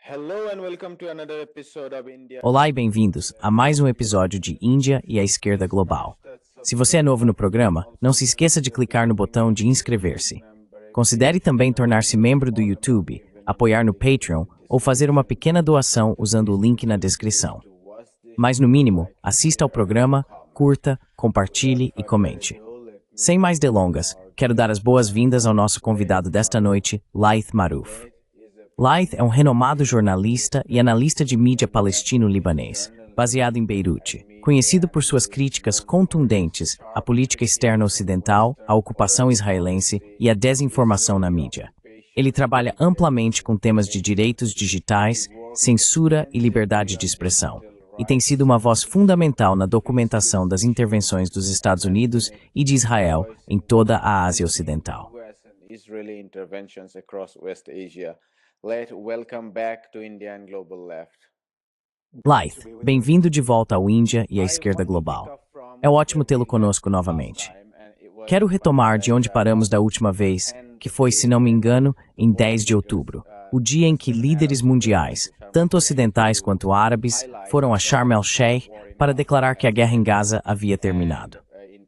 Hello and welcome to another episode of India. Olá e bem-vindos a mais um episódio de Índia e a Esquerda Global. Se você é novo no programa, não se esqueça de clicar no botão de inscrever-se. Considere também tornar-se membro do YouTube, apoiar no Patreon ou fazer uma pequena doação usando o link na descrição. Mas no mínimo, assista ao programa, curta, compartilhe e comente. Sem mais delongas, quero dar as boas-vindas ao nosso convidado desta noite, Laith Marouf. Laith é um renomado jornalista e analista de mídia palestino-libanês, baseado em Beirute, conhecido por suas críticas contundentes à política externa ocidental, à ocupação israelense e à desinformação na mídia. Ele trabalha amplamente com temas de direitos digitais, censura e liberdade de expressão, e tem sido uma voz fundamental na documentação das intervenções dos Estados Unidos e de Israel em toda a Ásia Ocidental. Israeli interventions across West Asia. Welcome back to India and Global Left. Laith, bem-vindo de volta ao Índia e à Esquerda Global. É ótimo tê-lo conosco novamente. Quero retomar de onde paramos da última vez, que foi, se não me engano, em 10 de outubro, o dia em que líderes mundiais, tanto ocidentais quanto árabes, foram a Sharm el-Sheikh para declarar que a guerra em Gaza havia terminado.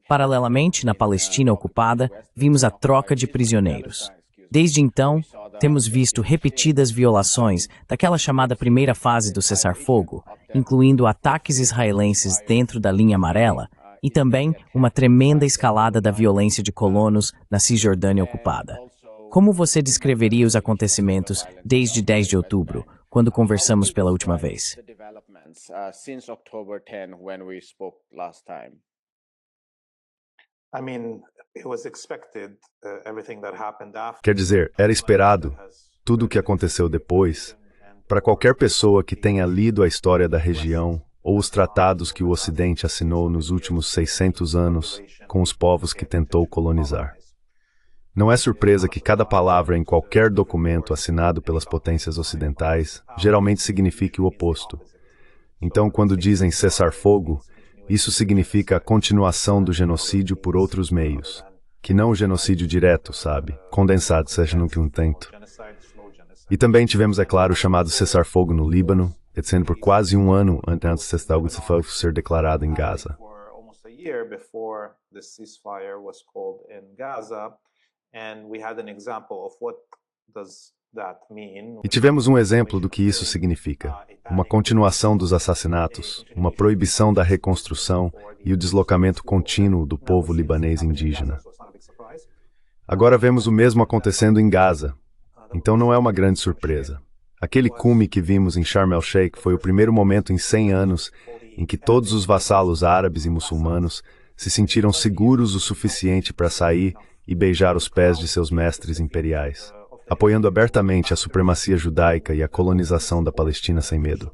Paralelamente, na Palestina ocupada, vimos a troca de prisioneiros. Desde então, temos visto repetidas violações daquela chamada primeira fase do cessar-fogo, incluindo ataques israelenses dentro da linha amarela e também uma tremenda escalada da violência de colonos na Cisjordânia ocupada. Como você descreveria os acontecimentos desde 10 de outubro, quando conversamos pela última vez? Quer dizer, era esperado tudo o que aconteceu depois, para qualquer pessoa que tenha lido a história da região ou os tratados que o Ocidente assinou nos últimos 600 anos com os povos que tentou colonizar. Não é surpresa que cada palavra em qualquer documento assinado pelas potências ocidentais geralmente signifique o oposto. Então, quando dizem cessar fogo, isso significa a continuação do genocídio por outros meios, que não o genocídio direto, sabe? Condensado, seja no que um tento. E também tivemos, é claro, o chamado cessar-fogo no Líbano, sendo por quase um ano antes do cessar-fogo ser declarado em Gaza. E tivemos um exemplo do que isso significa. Uma continuação dos assassinatos, uma proibição da reconstrução e o deslocamento contínuo do povo libanês indígena. Agora vemos o mesmo acontecendo em Gaza. Então não é uma grande surpresa. Aquele cume que vimos em Sharm el-Sheikh foi o primeiro momento em 100 anos em que todos os vassalos árabes e muçulmanos se sentiram seguros o suficiente para sair e beijar os pés de seus mestres imperiais, apoiando abertamente a supremacia judaica e a colonização da Palestina sem medo.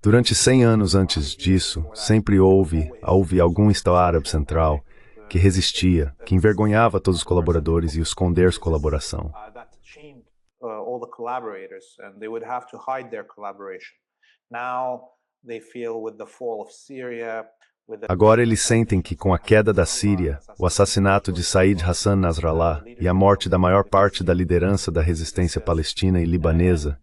Durante 100 anos antes disso, sempre houve algum Estado árabe central que resistia, que envergonhava todos os colaboradores e os esconder sua colaboração. Agora eles sentem que com a queda da Síria, o assassinato de Said Hassan Nasrallah e a morte da maior parte da liderança da resistência palestina e libanesa,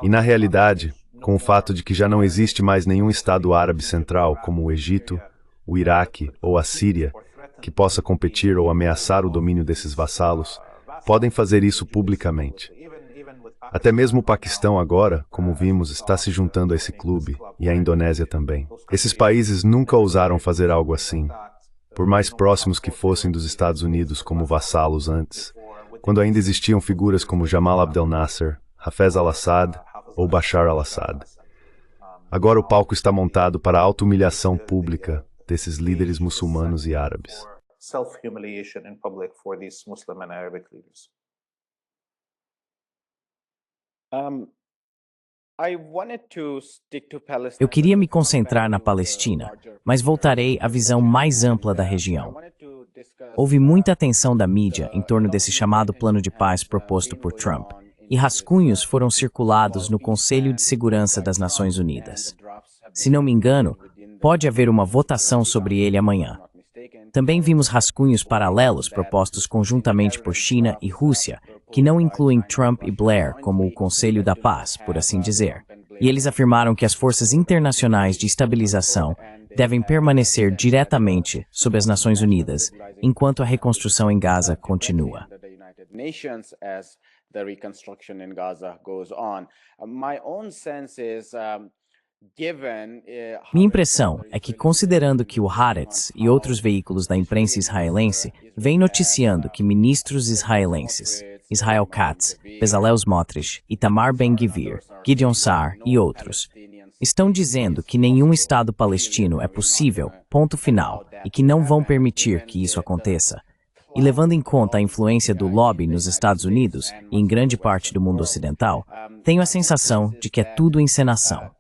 e na realidade, com o fato de que já não existe mais nenhum Estado árabe central, como o Egito, o Iraque ou a Síria, que possa competir ou ameaçar o domínio desses vassalos, podem fazer isso publicamente. Até mesmo o Paquistão agora, como vimos, está se juntando a esse clube, e a Indonésia também. Esses países nunca ousaram fazer algo assim, por mais próximos que fossem dos Estados Unidos como vassalos antes, quando ainda existiam figuras como Jamal Abdel Nasser, Hafez al-Assad ou Bashar al-Assad. Agora o palco está montado para a auto-humilhação pública desses líderes muçulmanos e árabes. Self-humiliation in public for these Muslim and Arabic leaders. Eu queria me concentrar na Palestina, mas voltarei à visão mais ampla da região. Houve muita atenção da mídia em torno desse chamado plano de paz proposto por Trump, e rascunhos foram circulados no Conselho de Segurança das Nações Unidas. Se não me engano, pode haver uma votação sobre ele amanhã. Também vimos rascunhos paralelos propostos conjuntamente por China e Rússia, que não incluem Trump e Blair como o Conselho da Paz, por assim dizer. E eles afirmaram que as forças internacionais de estabilização devem permanecer diretamente sob as Nações Unidas, enquanto a reconstrução em Gaza continua. Minha impressão é que, considerando que o Haaretz e outros veículos da imprensa israelense vêm noticiando que ministros israelenses, Israel Katz, Bezalel Smotrich, Itamar Ben-Gvir, Gideon Sa'ar e outros, estão dizendo que nenhum Estado palestino é possível, ponto final, e que não vão permitir que isso aconteça. E levando em conta a influência do lobby nos Estados Unidos e em grande parte do mundo ocidental, tenho a sensação de que é tudo encenação.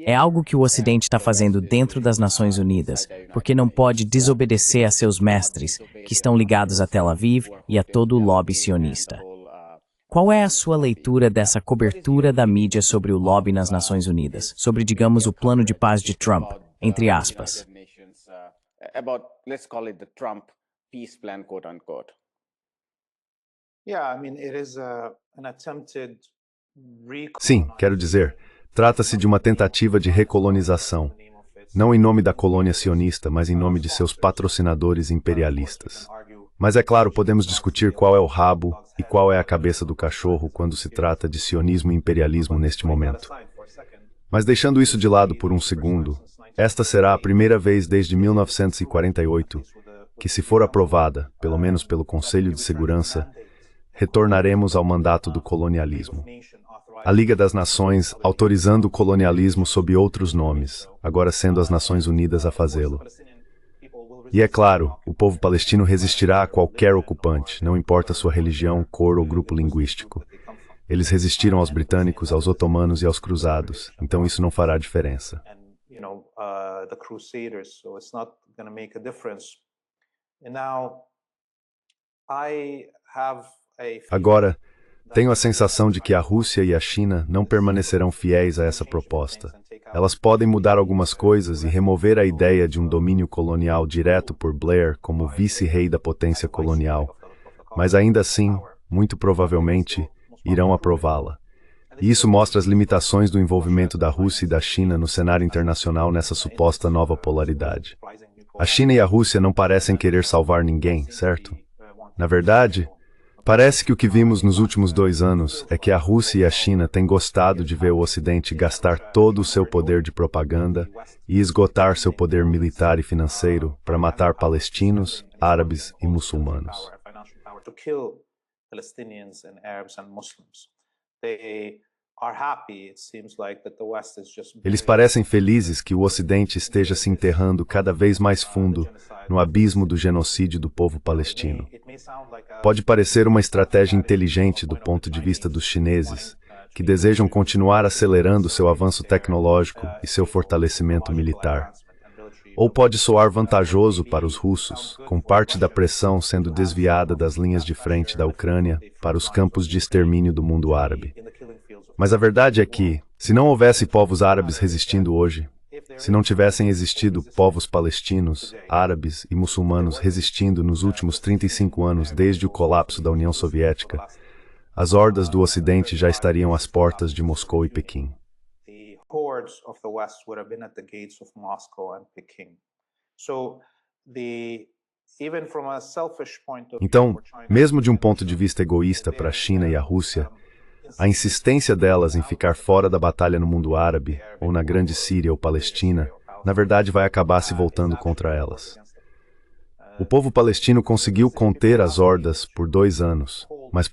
É algo que o Ocidente está fazendo dentro das Nações Unidas, porque não pode desobedecer a seus mestres, que estão ligados a Tel Aviv e a todo o lobby sionista. Qual é a sua leitura dessa cobertura da mídia sobre o lobby nas Nações Unidas, sobre, digamos, o plano de paz de Trump, entre aspas? Sim, quero dizer, trata-se de uma tentativa de recolonização, não em nome da colônia sionista, mas em nome de seus patrocinadores imperialistas. Mas é claro, podemos discutir qual é o rabo e qual é a cabeça do cachorro quando se trata de sionismo e imperialismo neste momento. Mas deixando isso de lado por um segundo, esta será a primeira vez desde 1948 que, se for aprovada, pelo menos pelo Conselho de Segurança, retornaremos ao mandato do colonialismo. A Liga das Nações autorizando o colonialismo sob outros nomes, agora sendo as Nações Unidas a fazê-lo. E é claro, o povo palestino resistirá a qualquer ocupante, não importa sua religião, cor ou grupo linguístico. Eles resistiram aos britânicos, aos otomanos e aos cruzados, então isso não fará diferença. Agora, tenho a sensação de que a Rússia e a China não permanecerão fiéis a essa proposta. Elas podem mudar algumas coisas e remover a ideia de um domínio colonial direto por Blair como vice-rei da potência colonial, mas ainda assim, muito provavelmente, irão aprová-la. E isso mostra as limitações do envolvimento da Rússia e da China no cenário internacional nessa suposta nova polaridade. A China e a Rússia não parecem querer salvar ninguém, certo? Na verdade, parece que o que vimos nos últimos 2 anos é que a Rússia e a China têm gostado de ver o Ocidente gastar todo o seu poder de propaganda e esgotar seu poder militar e financeiro para matar palestinos, árabes e muçulmanos. Eles parecem felizes que o Ocidente esteja se enterrando cada vez mais fundo no abismo do genocídio do povo palestino. Pode parecer uma estratégia inteligente do ponto de vista dos chineses, que desejam continuar acelerando seu avanço tecnológico e seu fortalecimento militar. Ou pode soar vantajoso para os russos, com parte da pressão sendo desviada das linhas de frente da Ucrânia para os campos de extermínio do mundo árabe. Mas a verdade é que, se não houvesse povos árabes resistindo hoje, se não tivessem existido povos palestinos, árabes e muçulmanos resistindo nos últimos 35 anos desde o colapso da União Soviética, as hordas do Ocidente já estariam às portas de Moscou e Pequim. Então, mesmo de um ponto de vista egoísta para a China e a Rússia, a insistência delas em ficar fora da batalha no mundo árabe, ou na Grande Síria ou Palestina, na verdade vai acabar se voltando contra elas. O povo palestino conseguiu conter as hordas por 2 anos, mas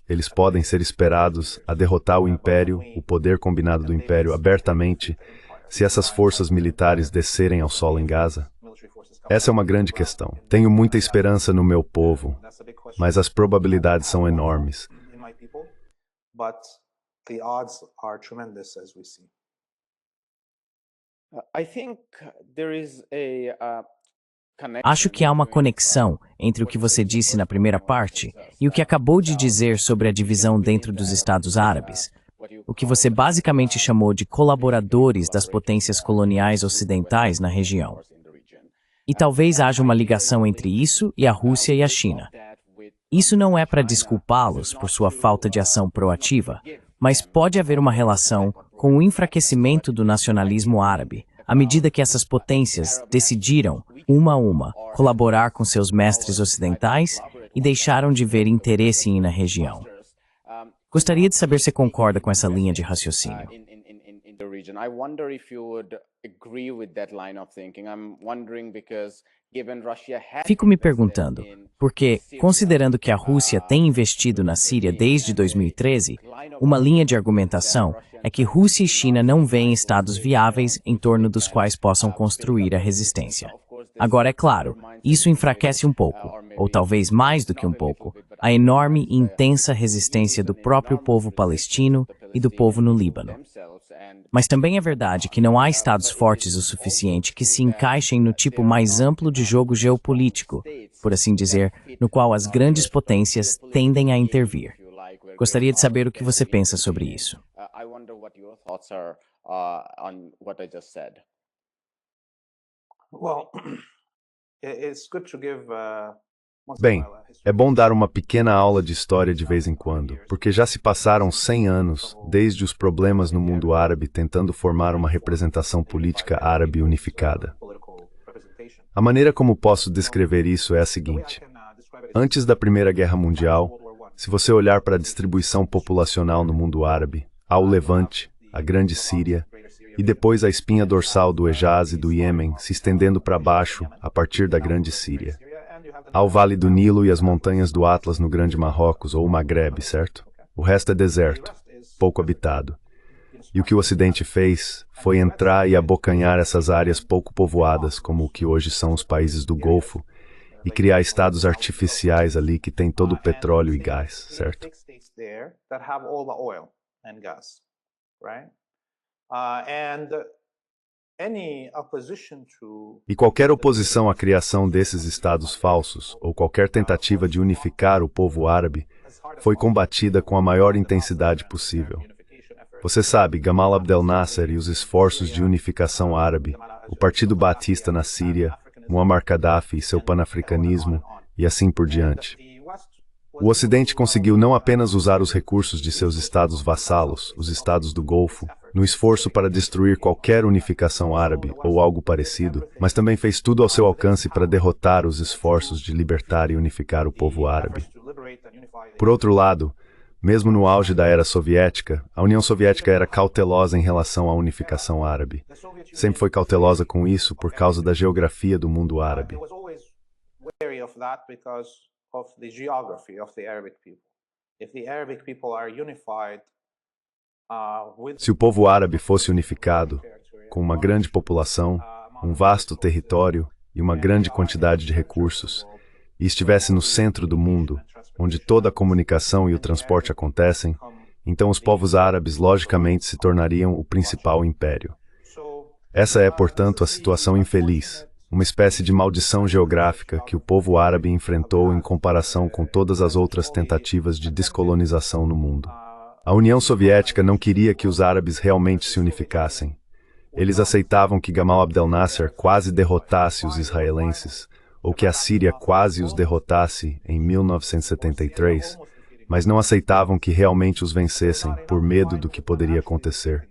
eles podem ser esperados a derrotar o Império, o poder combinado do Império, abertamente, se essas forças militares descerem ao solo em Gaza? Essa é uma grande questão. Tenho muita esperança no meu povo, mas as probabilidades são enormes. But the odds are tremendous, as we see. Acho que há uma conexão entre o que você disse na primeira parte e o que acabou de dizer sobre a divisão dentro dos Estados Árabes, o que você basicamente chamou de colaboradores das potências coloniais ocidentais na região. E talvez haja uma ligação entre isso e a Rússia e a China. Isso não é para desculpá-los por sua falta de ação proativa, mas pode haver uma relação com o enfraquecimento do nacionalismo árabe, à medida que essas potências decidiram, uma a uma, colaborar com seus mestres ocidentais e deixaram de ver interesse na região. Gostaria de saber se concorda com essa linha de raciocínio. The region. I wonder if you would agree with that line of thinking. I'm wondering because given Russia has Fico me perguntando, porque, considerando que a Rússia tem investido na Síria desde 2013, uma linha de argumentação é que Rússia e China não veem estados viáveis em torno dos quais possam construir a resistência. Agora, é claro, isso enfraquece um pouco, ou talvez mais do que um pouco, a enorme e intensa resistência do próprio povo palestino e do povo no Líbano. Mas também é verdade que não há estados fortes o suficiente que se encaixem no tipo mais amplo de jogo geopolítico, por assim dizer, no qual as grandes potências tendem a intervir. Gostaria de saber o que você pensa sobre isso. I wonder what your thoughts are on what I just said. Well, it's good to give once in a Bem, while a history. é bom dar uma pequena aula de história de vez em quando, porque já se passaram 100 anos desde os problemas no mundo árabe tentando formar uma representação política árabe unificada. Political representation. A maneira como posso descrever isso é a seguinte. Antes da Primeira Guerra Mundial, se você olhar para a distribuição populacional no mundo árabe, há o Levante, a Grande Síria, e depois a espinha dorsal do Hejaz e do Iêmen se estendendo para baixo a partir da Grande Síria. Há o Vale do Nilo e as montanhas do Atlas no Grande Marrocos, ou o Maghreb, certo? O resto é deserto, pouco habitado. E o que o Ocidente fez foi entrar e abocanhar essas áreas pouco povoadas, como o que hoje são os países do Golfo, e criar estados artificiais ali que têm todo o petróleo e gás, certo? States there that have all the oil and gas, right? And any opposition to E qualquer oposição à criação desses estados falsos, ou qualquer tentativa de unificar o povo árabe, foi combatida com a maior intensidade possível. Você sabe, Gamal Abdel Nasser e os esforços de unificação árabe, o Partido Baatista na Síria, Muammar Gaddafi e seu panafricanismo, e assim por diante. O Ocidente conseguiu não apenas usar os recursos de seus estados vassalos, os estados do Golfo, no esforço para destruir qualquer unificação árabe ou algo parecido, mas também fez tudo ao seu alcance para derrotar os esforços de libertar e unificar o povo árabe. Por outro lado, mesmo no auge da era soviética, a União Soviética era cautelosa em relação à unificação árabe. Sempre foi cautelosa com isso por causa da geografia do mundo árabe. was always wary of that because of the geography of the Arabic people. If the Arabic people are unified with Se o povo árabe fosse unificado, com uma grande população, um vasto território e uma grande quantidade de recursos, e estivesse no centro do mundo, onde toda a comunicação e o transporte acontecem, então os povos árabes logicamente se tornariam o principal império. Essa é, portanto, a situação infeliz, uma espécie de maldição geográfica que o povo árabe enfrentou em comparação com todas as outras tentativas de descolonização no mundo. A União Soviética não queria que os árabes realmente se unificassem. Eles aceitavam que Gamal Abdel Nasser quase derrotasse os israelenses, ou que a Síria quase os derrotasse em 1973, mas não aceitavam que realmente os vencessem por medo do que poderia acontecer.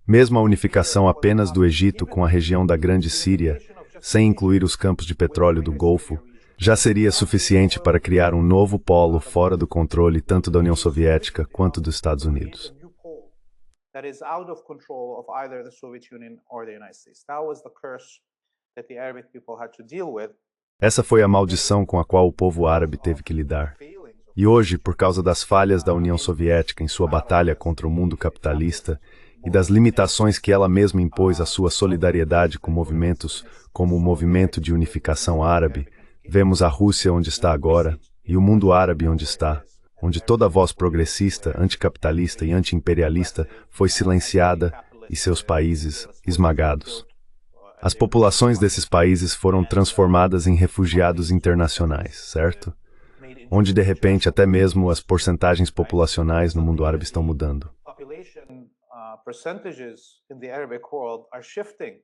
Mesmo a unificação apenas do Egito com a região da Grande Síria, sem incluir os campos de petróleo do Golfo, já seria suficiente para criar um novo polo fora do controle tanto da União Soviética quanto dos Estados Unidos. that is out of control of either the Soviet Union or the United States. That was the curse that the Arabic people had to deal with. Essa foi a maldição com a qual o povo árabe teve que lidar. E hoje, por causa das falhas da União Soviética em sua batalha contra o mundo capitalista e das limitações que ela mesma impôs à sua solidariedade com movimentos como o Movimento de Unificação Árabe, vemos a Rússia onde está agora e o mundo árabe onde está, onde toda voz progressista, anticapitalista e anti-imperialista foi silenciada e seus países esmagados. As populações desses países foram transformadas em refugiados internacionais, certo? Onde de repente até mesmo as porcentagens populacionais no mundo árabe estão mudando. Population percentages in the Arabic world are shifting.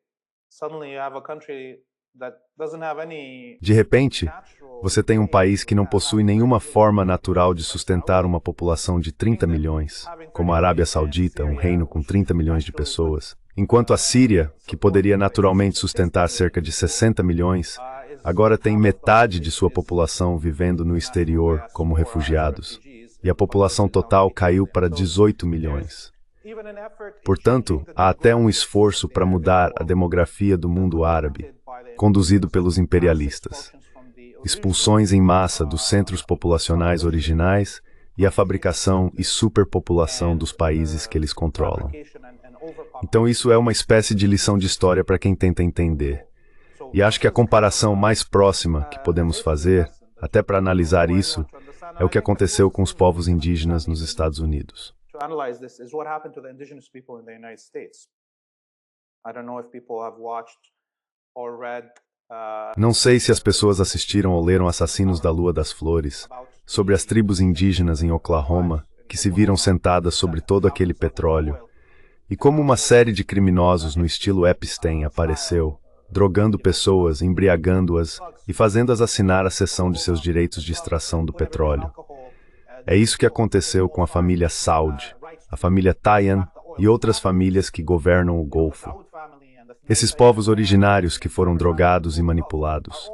Suddenly you have a country that doesn't have any De repente, natural você tem um país que não possui nenhuma forma natural de sustentar uma população de 30 milhões, como a Arábia Saudita, um reino com 30 milhões de pessoas, enquanto a Síria, que poderia naturalmente sustentar cerca de 60 milhões, agora tem metade de sua população vivendo no exterior como refugiados, e a população total caiu para 18 milhões. Portanto, há até um esforço para mudar a demografia do mundo árabe, conduzido pelos imperialistas. Expulsões em massa dos centros populacionais originais e a fabricação e superpopulação dos países que eles controlam. Então isso é uma espécie de lição de história para quem tenta entender. E acho que a comparação mais próxima que podemos fazer, até para analisar isso, é o que aconteceu com os povos indígenas nos Estados Unidos. to analyze this is what happened to the indigenous people in the United States. I don't know if people have watched or read Não sei se as pessoas assistiram ou leram Assassinos da Lua das Flores, sobre as tribos indígenas em Oklahoma, que se viram sentadas sobre todo aquele petróleo, e como uma série de criminosos no estilo Epstein apareceu, drogando pessoas, embriagando-as e fazendo-as assinar a cessão de seus direitos de extração do petróleo. É isso que aconteceu com a família Saud, a família Tayan e outras famílias que governam o Golfo. Esses povos originários que foram drogados e manipulados.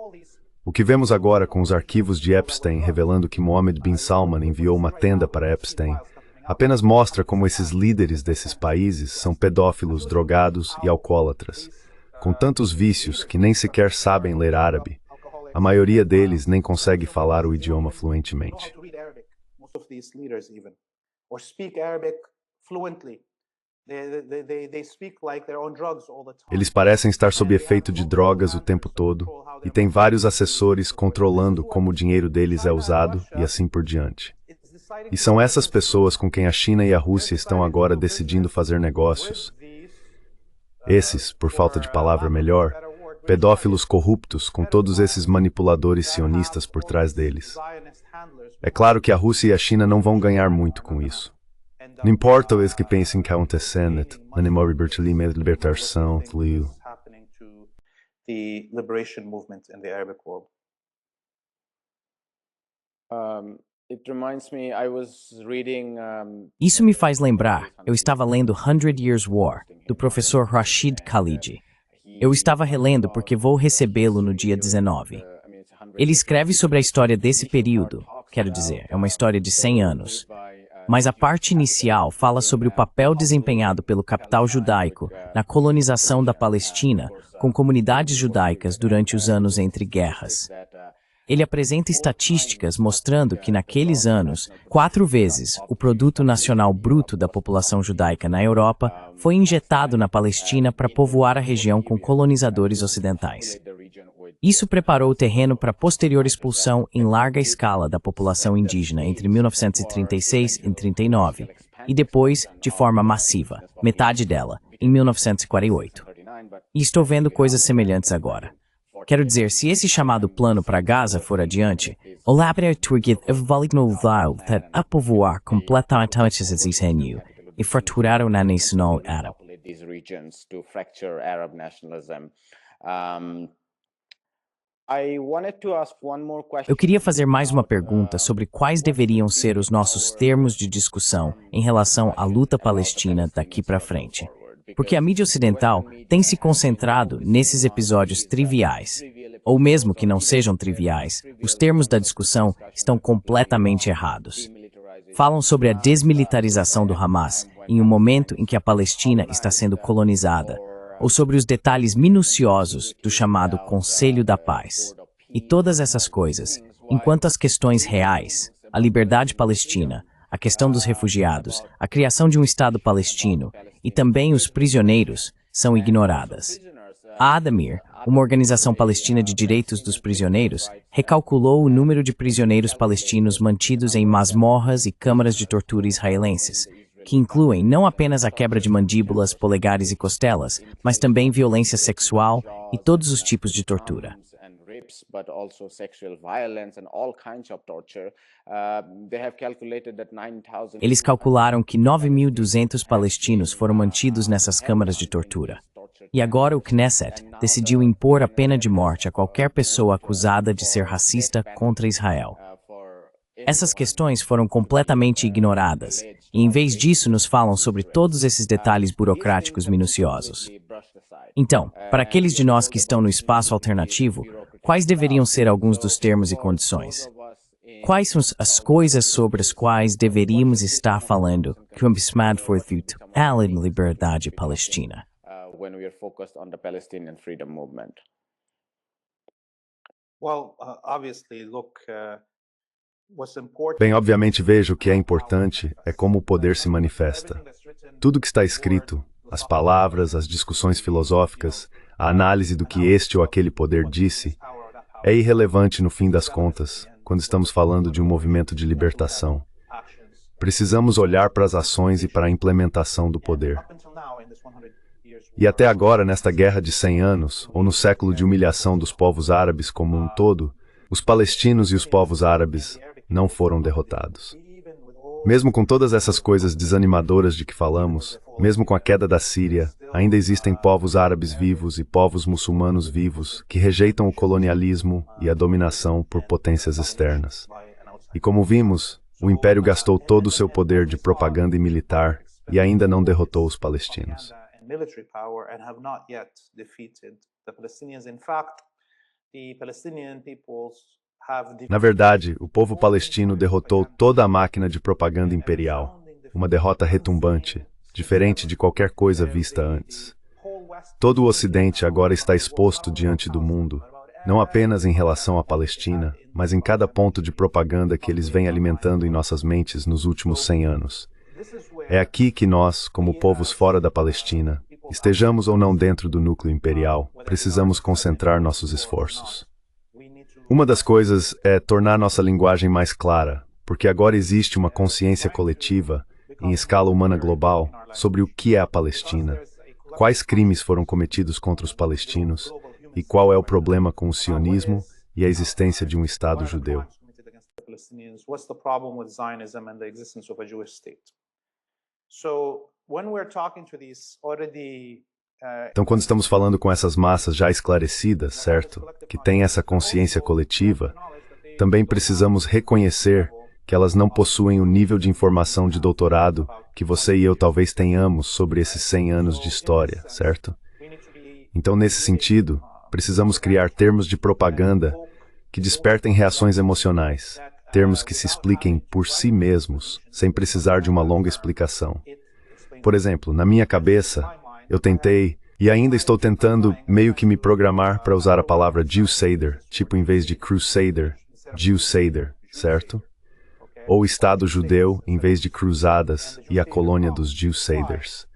O que vemos agora com os arquivos de Epstein revelando que Mohammed bin Salman enviou uma tenda para Epstein, apenas mostra como esses líderes desses países são pedófilos, drogados e alcoólatras, com tantos vícios que nem sequer sabem ler árabe. A maioria deles nem consegue falar o idioma fluentemente. most of these leaders even, or speak Arabic fluently. They speak like they're on drugs all the time. Eles parecem estar sob efeito de drogas o tempo todo e têm vários assessores controlando como o dinheiro deles é usado e assim por diante. E são essas pessoas com quem a China e a Rússia estão agora decidindo fazer negócios. Esses, por falta de palavra melhor, pedófilos corruptos com todos esses manipuladores sionistas por trás deles. É claro que a Rússia e a China não vão ganhar muito com isso. Não importa o que pensem que acontecendo, animal libertação, The liberation movement in the Arabic world. It reminds me, I was reading. Isso me faz lembrar, eu estava lendo Hundred Years' War, do professor Rashid Khalidi. Eu estava relendo porque vou recebê-lo no dia 19. Ele escreve sobre a história desse período, quero dizer, é uma história de 100 anos. Mas a parte inicial fala sobre o papel desempenhado pelo capital judaico na colonização da Palestina com comunidades judaicas durante os anos entre guerras. Ele apresenta estatísticas mostrando que naqueles anos, 4 vezes o produto nacional bruto da população judaica na Europa foi injetado na Palestina para povoar a região com colonizadores ocidentais. Isso preparou o terreno para a posterior expulsão em larga escala da população indígena entre 1936 e 1939, e depois, de forma massiva, metade dela, em 1948. E estou vendo coisas semelhantes agora. Quero dizer, se esse chamado plano para Gaza for adiante, o laboratório evoluiu para apovoar completamente esse reino e fraturar a nação árabe. Eu queria fazer mais uma pergunta sobre quais deveriam ser os nossos termos de discussão em relação à luta palestina daqui para frente. Porque a mídia ocidental tem se concentrado nesses episódios triviais, ou mesmo que não sejam triviais, os termos da discussão estão completamente errados. Falam sobre a desmilitarização do Hamas em um momento em que a Palestina está sendo colonizada, ou sobre os detalhes minuciosos do chamado Conselho da Paz. E todas essas coisas, enquanto as questões reais, a liberdade palestina, a questão dos refugiados, a criação de um Estado palestino e também os prisioneiros, são ignoradas. A Adamir, uma organização palestina de direitos dos prisioneiros, recalculou o número de prisioneiros palestinos mantidos em masmorras e câmaras de tortura israelenses, que incluem não apenas a quebra de mandíbulas, polegares e costelas, mas também violência sexual e todos os tipos de tortura. But also sexual violence and all kinds of torture. They have calculated that 9,000. Eles calcularam que 9.200 palestinos foram mantidos nessas câmaras de tortura. E agora o Knesset decidiu impor a pena de morte a qualquer pessoa acusada de ser racista contra Israel. Essas questões foram completamente ignoradas, e em vez disso nos falam sobre todos esses detalhes burocráticos minuciosos. Então, para aqueles de nós que estão no espaço alternativo, quais deveriam ser alguns dos termos e condições? Quais são as coisas sobre as quais deveríamos estar falando com a liberdade palestina? When we are focused on the Palestinian freedom movement? Well, obviously, look, what's important. Bem, obviamente vejo o que é importante é como o poder se manifesta. Tudo que está escrito, as palavras, as discussões filosóficas, a análise do que este ou aquele poder disse, é irrelevante no fim das contas, quando estamos falando de um movimento de libertação. Precisamos olhar para as ações e para a implementação do poder. E até agora, nesta guerra de 100 anos, ou no século de humilhação dos povos árabes como um todo, os palestinos e os povos árabes não foram derrotados. Mesmo com todas essas coisas desanimadoras de que falamos, mesmo com a queda da Síria, ainda existem povos árabes vivos e povos muçulmanos vivos que rejeitam o colonialismo e a dominação por potências externas. E como vimos, o Império gastou todo o seu poder de propaganda e militar e ainda não derrotou os palestinos. Military power and have not yet defeated the Palestinians. In fact, the Palestinian peoples have Na verdade, o povo palestino derrotou toda a máquina de propaganda imperial, uma derrota retumbante, diferente de qualquer coisa vista antes. Todo o Ocidente agora está exposto diante do mundo, não apenas em relação à Palestina, mas em cada ponto de propaganda que eles vêm alimentando em nossas mentes nos últimos 100 anos. É aqui que nós, como povos fora da Palestina, estejamos ou não dentro do núcleo imperial, precisamos concentrar nossos esforços. Uma das coisas é tornar nossa linguagem mais clara, porque agora existe uma consciência coletiva, em escala humana global, sobre o que é a Palestina, quais crimes foram cometidos contra os palestinos e qual é o problema com o sionismo e a existência de um Estado judeu. What's the problem with Zionism and the existence of a Jewish state? So, when we're talking to these already Então, quando estamos falando com essas massas já esclarecidas, certo, que têm essa consciência coletiva, também precisamos reconhecer que elas não possuem o nível de informação de doutorado que você e eu talvez tenhamos sobre esses 100 anos de história, certo? Então, nesse sentido, precisamos criar termos de propaganda que despertem reações emocionais, termos que se expliquem por si mesmos, sem precisar de uma longa explicação. Por exemplo, na minha cabeça, eu tentei, e ainda estou tentando, meio que me programar para usar a palavra Jewsader, tipo em vez de Crusader, Jewsader, certo? Ou Estado judeu em vez de cruzadas e a colônia dos Jewsaders.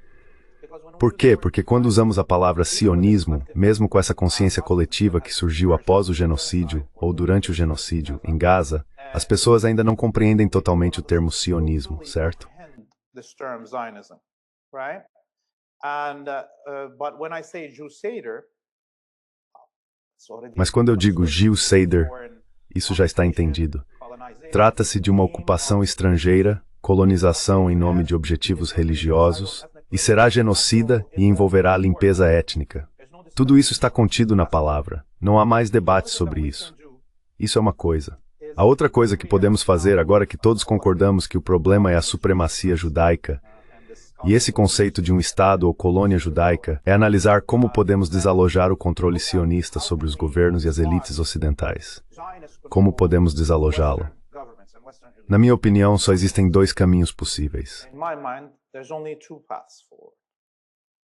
Por quê? Porque quando usamos a palavra sionismo, mesmo com essa consciência coletiva que surgiu após o genocídio, ou durante o genocídio, em Gaza, as pessoas ainda não compreendem totalmente o termo sionismo, certo? Mas quando eu digo Jewsader, isso já está entendido. Trata-se de uma ocupação estrangeira, colonização em nome de objetivos religiosos, e será genocida e envolverá a limpeza étnica. Tudo isso está contido na palavra. Não há mais debate sobre isso. Isso é uma coisa. A outra coisa que podemos fazer agora que todos concordamos que o problema é a supremacia judaica, e esse conceito de um Estado ou colônia judaica, é analisar como podemos desalojar o controle sionista sobre os governos e as elites ocidentais. Como podemos desalojá-lo? Na minha opinião, só existem dois caminhos possíveis. There's only two paths forward.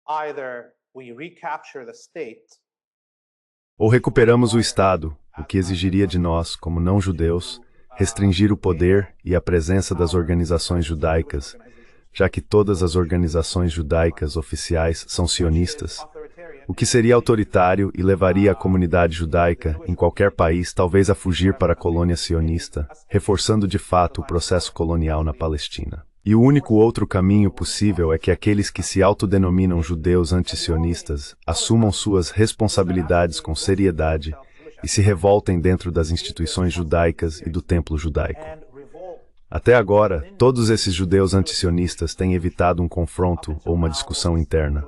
Either we recapture the state. Ou recuperamos o Estado, o que exigiria de nós, como não-judeus, restringir o poder e a presença das organizações judaicas, já que todas as organizações judaicas oficiais são sionistas, o que seria autoritário e levaria a comunidade judaica, em qualquer país, talvez a fugir para a colônia sionista, reforçando de fato o processo colonial na Palestina. E o único outro caminho possível é que aqueles que se autodenominam judeus antisionistas assumam suas responsabilidades com seriedade e se revoltem dentro das instituições judaicas e do templo judaico. Até agora, todos esses judeus antisionistas têm evitado um confronto ou uma discussão interna.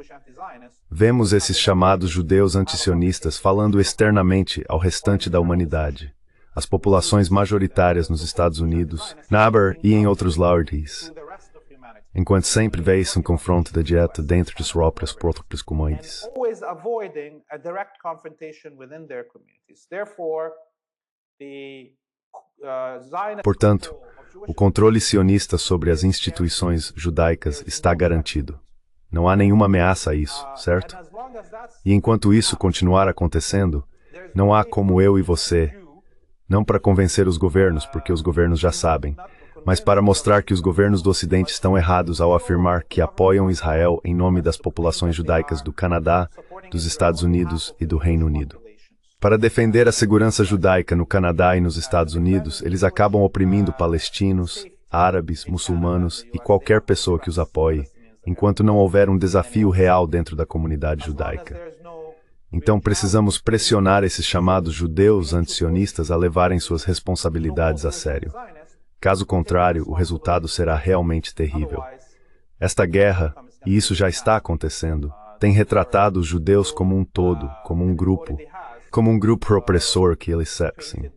Vemos esses chamados judeus antisionistas falando externamente ao restante da humanidade, as populações majoritárias nos Estados Unidos, na Aber e em outros lugares, enquanto sempre vê-se um confronto da dieta dentro de suas próprias comunidades. Portanto, o controle sionista sobre as instituições judaicas está garantido. Não há nenhuma ameaça a isso, certo? E enquanto isso continuar acontecendo, não há como eu e você, não para convencer os governos, porque os governos já sabem, mas para mostrar que os governos do Ocidente estão errados ao afirmar que apoiam Israel em nome das populações judaicas do Canadá, dos Estados Unidos e do Reino Unido. Para defender a segurança judaica no Canadá e nos Estados Unidos, eles acabam oprimindo palestinos, árabes, muçulmanos e qualquer pessoa que os apoie, enquanto não houver um desafio real dentro da comunidade judaica. Então precisamos pressionar esses chamados judeus antisionistas a levarem suas responsabilidades a sério. Caso contrário, o resultado será realmente terrível. Esta guerra, e isso já está acontecendo, tem retratado os judeus como um todo, como um grupo opressor que eles sexem.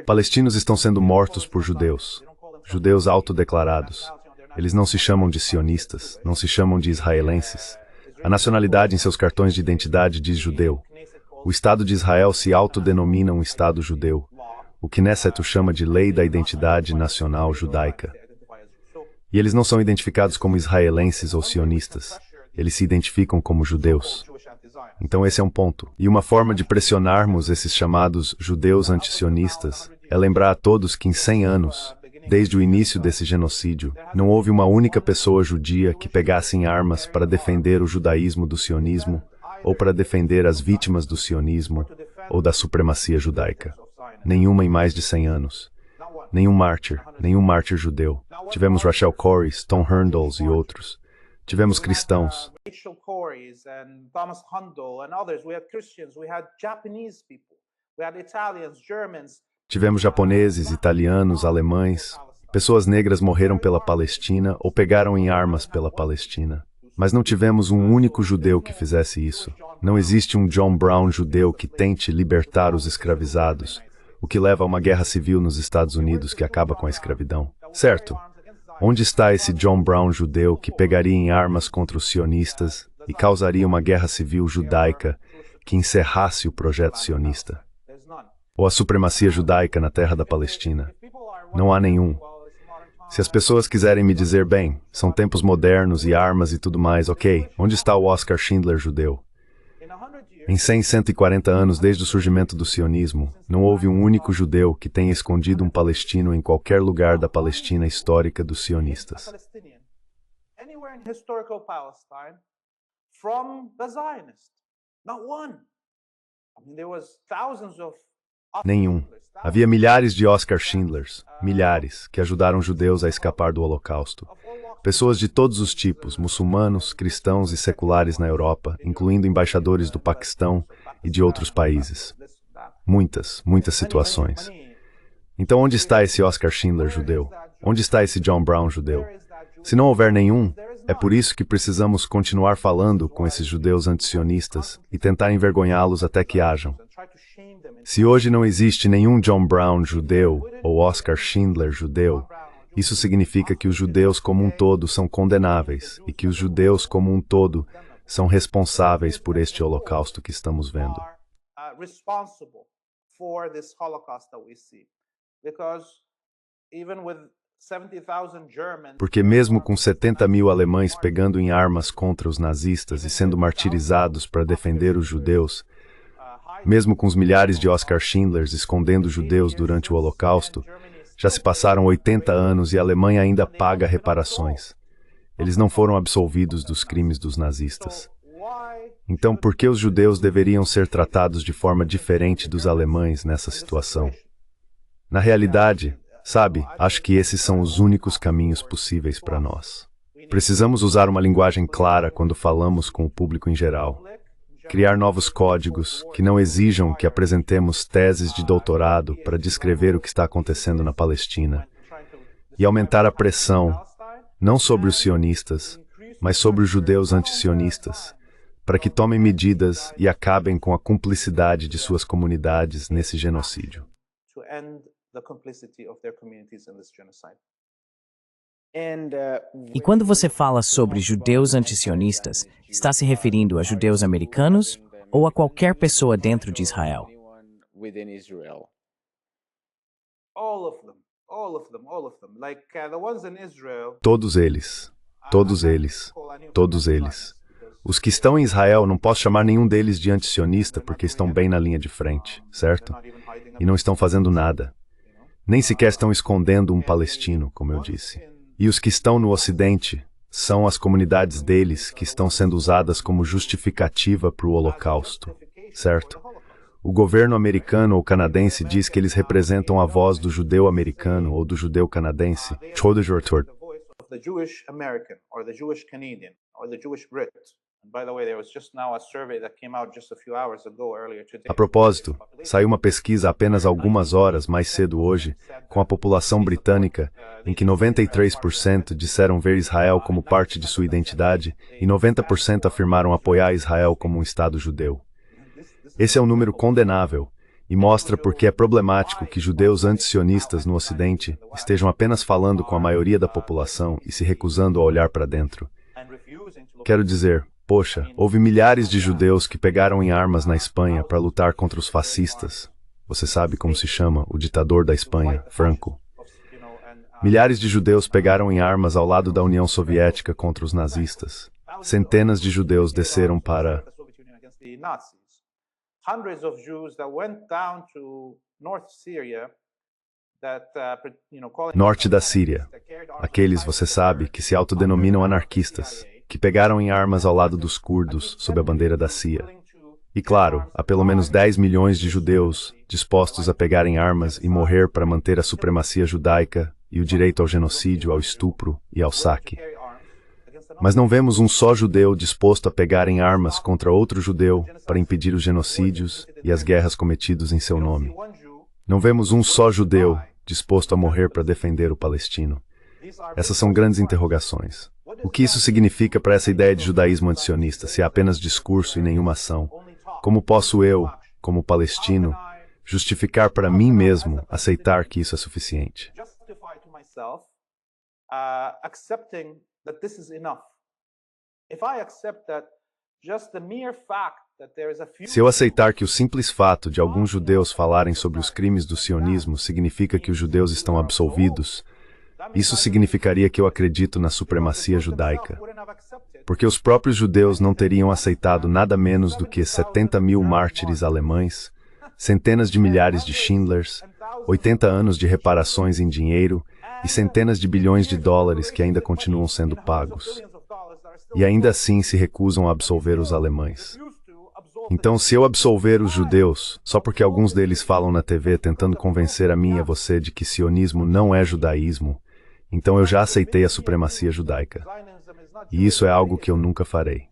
Palestinos estão sendo mortos por judeus, judeus autodeclarados. Eles não se chamam de sionistas, não se chamam de israelenses. A nacionalidade em seus cartões de identidade diz judeu. O Estado de Israel se autodenomina um Estado judeu. O Knesset o chama de Lei da Identidade Nacional Judaica. E eles não são identificados como israelenses ou sionistas. Eles se identificam como judeus. Então esse é um ponto. E uma forma de pressionarmos esses chamados judeus antisionistas é lembrar a todos que em 100 anos, desde o início desse genocídio, não houve uma única pessoa judia que pegasse em armas para defender o judaísmo do sionismo, ou para defender as vítimas do sionismo, ou da supremacia judaica. Nenhuma em mais de 100 anos. Nenhum mártir judeu. Tivemos Rachel Corries, Tom Herndals e outros. Tivemos cristãos. Rachel Corries and Thomas Handel and others. We had Christians, we had Japanese people, we had Italians, Germans. Tivemos japoneses, italianos, alemães. Pessoas negras morreram pela Palestina ou pegaram em armas pela Palestina. Mas não tivemos um único judeu que fizesse isso. Não existe um John Brown judeu que tente libertar os escravizados, o que leva a uma guerra civil nos Estados Unidos que acaba com a escravidão. Certo? Onde está esse John Brown judeu que pegaria em armas contra os sionistas e causaria uma guerra civil judaica que encerrasse o projeto sionista? Ou a supremacia judaica na terra da Palestina? Não há nenhum. Se as pessoas quiserem me dizer, bem, são tempos modernos e armas e tudo mais, ok, onde está o Oscar Schindler judeu? Em 140 anos desde o surgimento do sionismo, não houve um único judeu que tenha escondido um palestino em qualquer lugar da Palestina histórica dos sionistas. Nenhum. Havia milhares de Oscar Schindlers, milhares, que ajudaram judeus a escapar do Holocausto. Pessoas de todos os tipos, muçulmanos, cristãos e seculares na Europa, incluindo embaixadores do Paquistão e de outros países. Muitas situações. Então onde está esse Oscar Schindler judeu? Onde está esse John Brown judeu? Se não houver nenhum, é por isso que precisamos continuar falando com esses judeus antisionistas e tentar envergonhá-los até que hajam. Se hoje não existe nenhum John Brown judeu ou Oscar Schindler judeu, isso significa que os judeus como um todo são condenáveis e que os judeus como um todo são responsáveis por este holocausto que estamos vendo. Porque mesmo com 70 mil alemães pegando em armas contra os nazistas e sendo martirizados para defender os judeus, mesmo com os milhares de Oscar Schindlers escondendo judeus durante o Holocausto, já se passaram 80 anos e a Alemanha ainda paga reparações. Eles não foram absolvidos dos crimes dos nazistas. Então, por que os judeus deveriam ser tratados de forma diferente dos alemães nessa situação? Na realidade, sabe, acho que esses são os únicos caminhos possíveis para nós. Precisamos usar uma linguagem clara quando falamos com o público em geral. criar novos códigos que não exijam que apresentemos teses de doutorado para descrever o que está acontecendo na Palestina, e aumentar a pressão, não sobre os sionistas, mas sobre os judeus antisionistas, para que tomem medidas e acabem com a cumplicidade de suas comunidades nesse genocídio. E quando você fala sobre judeus antisionistas, está se referindo a judeus americanos ou a qualquer pessoa dentro de Israel? Todos eles, todos eles, todos eles. Os que estão em Israel, não posso chamar nenhum deles de antisionista porque estão bem na linha de frente, certo? E não estão fazendo nada. Nem sequer estão escondendo um palestino, como eu disse. E os que estão no Ocidente são as comunidades deles que estão sendo usadas como justificativa para o Holocausto, certo? O governo americano ou canadense diz que eles representam a voz do judeu americano ou do judeu canadense. A propósito, saiu uma pesquisa apenas algumas horas mais cedo hoje, com a população britânica, em que 93% disseram ver Israel como parte de sua identidade e 90% afirmaram apoiar Israel como um Estado judeu. Esse é um número condenável e mostra por que é problemático que judeus antisionistas no Ocidente estejam apenas falando com a maioria da população e se recusando a olhar para dentro. Quero dizer, poxa, houve milhares de judeus que pegaram em armas na Espanha para lutar contra os fascistas. Você sabe como se chama o ditador da Espanha, Franco. Milhares de judeus pegaram em armas ao lado da União Soviética contra os nazistas. Centenas de judeus desceram para... Norte da Síria. Aqueles, você sabe, que se autodenominam anarquistas, que pegaram em armas ao lado dos curdos, sob a bandeira da CIA. E claro, há pelo menos 10 milhões de judeus dispostos a pegarem armas e morrer para manter a supremacia judaica e o direito ao genocídio, ao estupro e ao saque. Mas não vemos um só judeu disposto a pegar em armas contra outro judeu para impedir os genocídios e as guerras cometidos em seu nome. Não vemos um só judeu disposto a morrer para defender o palestino. Essas são grandes interrogações. O que isso significa para essa ideia de judaísmo antisionista, se é apenas discurso e nenhuma ação? Como posso eu, como palestino, justificar para mim mesmo aceitar que isso é suficiente? Se eu aceitar que o simples fato de alguns judeus falarem sobre os crimes do sionismo significa que os judeus estão absolvidos, isso significaria que eu acredito na supremacia judaica. Porque os próprios judeus não teriam aceitado nada menos do que 70 mil mártires alemães, centenas de milhares de Schindlers, 80 anos de reparações em dinheiro e centenas de bilhões de dólares que ainda continuam sendo pagos. E ainda assim se recusam a absolver os alemães. Então, se eu absolver os judeus, só porque alguns deles falam na TV tentando convencer a mim e a você de que sionismo não é judaísmo, então eu já aceitei a supremacia judaica. E isso é algo que eu nunca farei.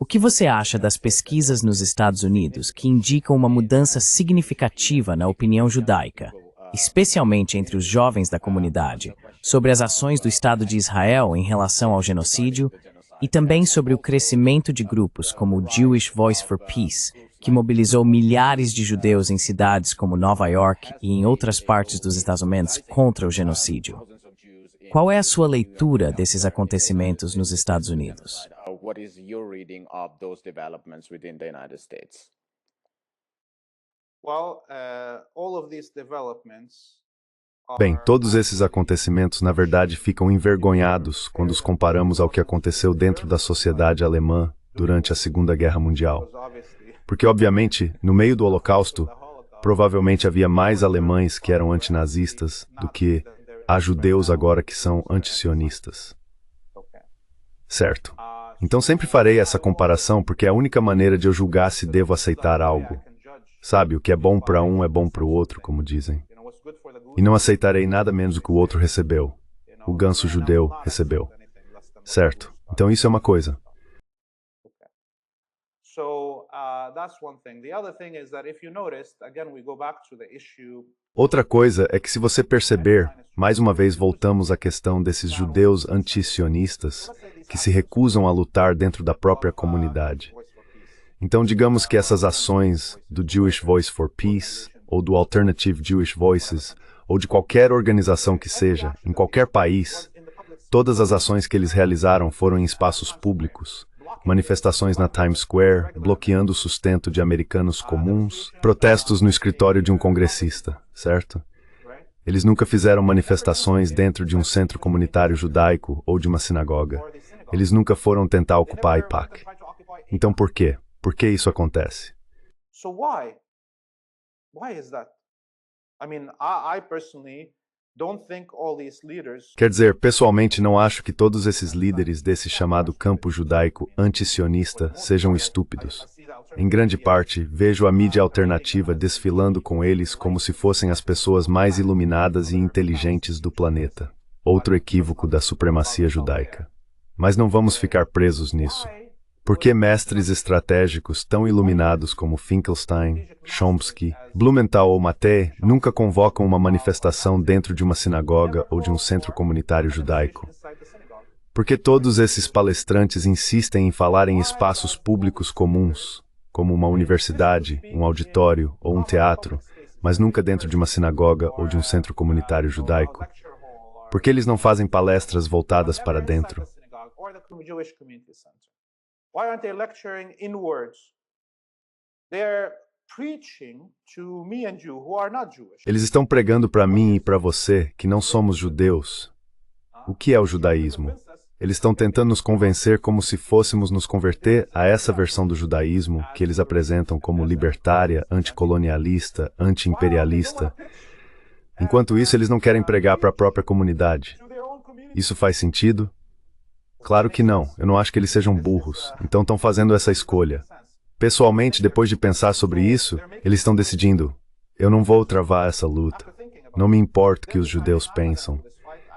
O que você acha das pesquisas nos Estados Unidos que indicam uma mudança significativa na opinião judaica, especialmente entre os jovens da comunidade, sobre as ações do Estado de Israel em relação ao genocídio, e também sobre o crescimento de grupos como o Jewish Voice for Peace, que mobilizou milhares de judeus em cidades como Nova York e em outras partes dos Estados Unidos contra o genocídio? Qual é a sua leitura desses acontecimentos nos Estados Unidos? Bem, todos esses acontecimentos, na verdade, ficam envergonhados quando os comparamos ao que aconteceu dentro da sociedade alemã durante a Segunda Guerra Mundial. Porque, obviamente, no meio do Holocausto, provavelmente havia mais alemães que eram antinazistas do que há judeus agora que são antisionistas. Certo. Então sempre farei essa comparação porque é a única maneira de eu julgar se devo aceitar algo. Sabe, o que é bom para um é bom para o outro, como dizem. E não aceitarei nada menos do que o outro recebeu. O ganso judeu recebeu. Certo. Então isso é uma coisa. Outra coisa é que, se você perceber, mais uma vez voltamos à questão desses judeus anti-sionistas que se recusam a lutar dentro da própria comunidade. Então, digamos que essas ações do Jewish Voice for Peace, ou do Alternative Jewish Voices, ou de qualquer organização que seja, em qualquer país, todas as ações que eles realizaram foram em espaços públicos. Manifestações na Times Square, bloqueando o sustento de americanos comuns, protestos no escritório de um congressista, certo? Eles nunca fizeram manifestações dentro de um centro comunitário judaico ou de uma sinagoga. Eles nunca foram tentar ocupar a IPAC. Então por quê? Por que isso acontece? Quer dizer, pessoalmente não acho que todos esses líderes desse chamado campo judaico anti-sionista sejam estúpidos. Em grande parte, vejo a mídia alternativa desfilando com eles como se fossem as pessoas mais iluminadas e inteligentes do planeta. Outro equívoco da supremacia judaica. Mas não vamos ficar presos nisso. Por que mestres estratégicos tão iluminados como Finkelstein, Chomsky, Blumenthal ou Mattei nunca convocam uma manifestação dentro de uma sinagoga ou de um centro comunitário judaico? Por que todos esses palestrantes insistem em falar em espaços públicos comuns, como uma universidade, um auditório ou um teatro, mas nunca dentro de uma sinagoga ou de um centro comunitário judaico? Por que eles não fazem palestras voltadas para dentro? Why aren't they lecturing inwards? They're preaching to me and you who are not Jewish. Eles estão pregando para mim e para você que não somos judeus. O que é o judaísmo? Eles estão tentando nos convencer como se fôssemos nos converter a essa versão do judaísmo que eles apresentam como libertária, anticolonialista, anti-imperialista. Enquanto isso, eles não querem pregar para a própria comunidade. Isso faz sentido? Claro que não, eu não acho que eles sejam burros, então estão fazendo essa escolha. Pessoalmente, depois de pensar sobre isso, eles estão decidindo, eu não vou travar essa luta. Não me importa o que os judeus pensam.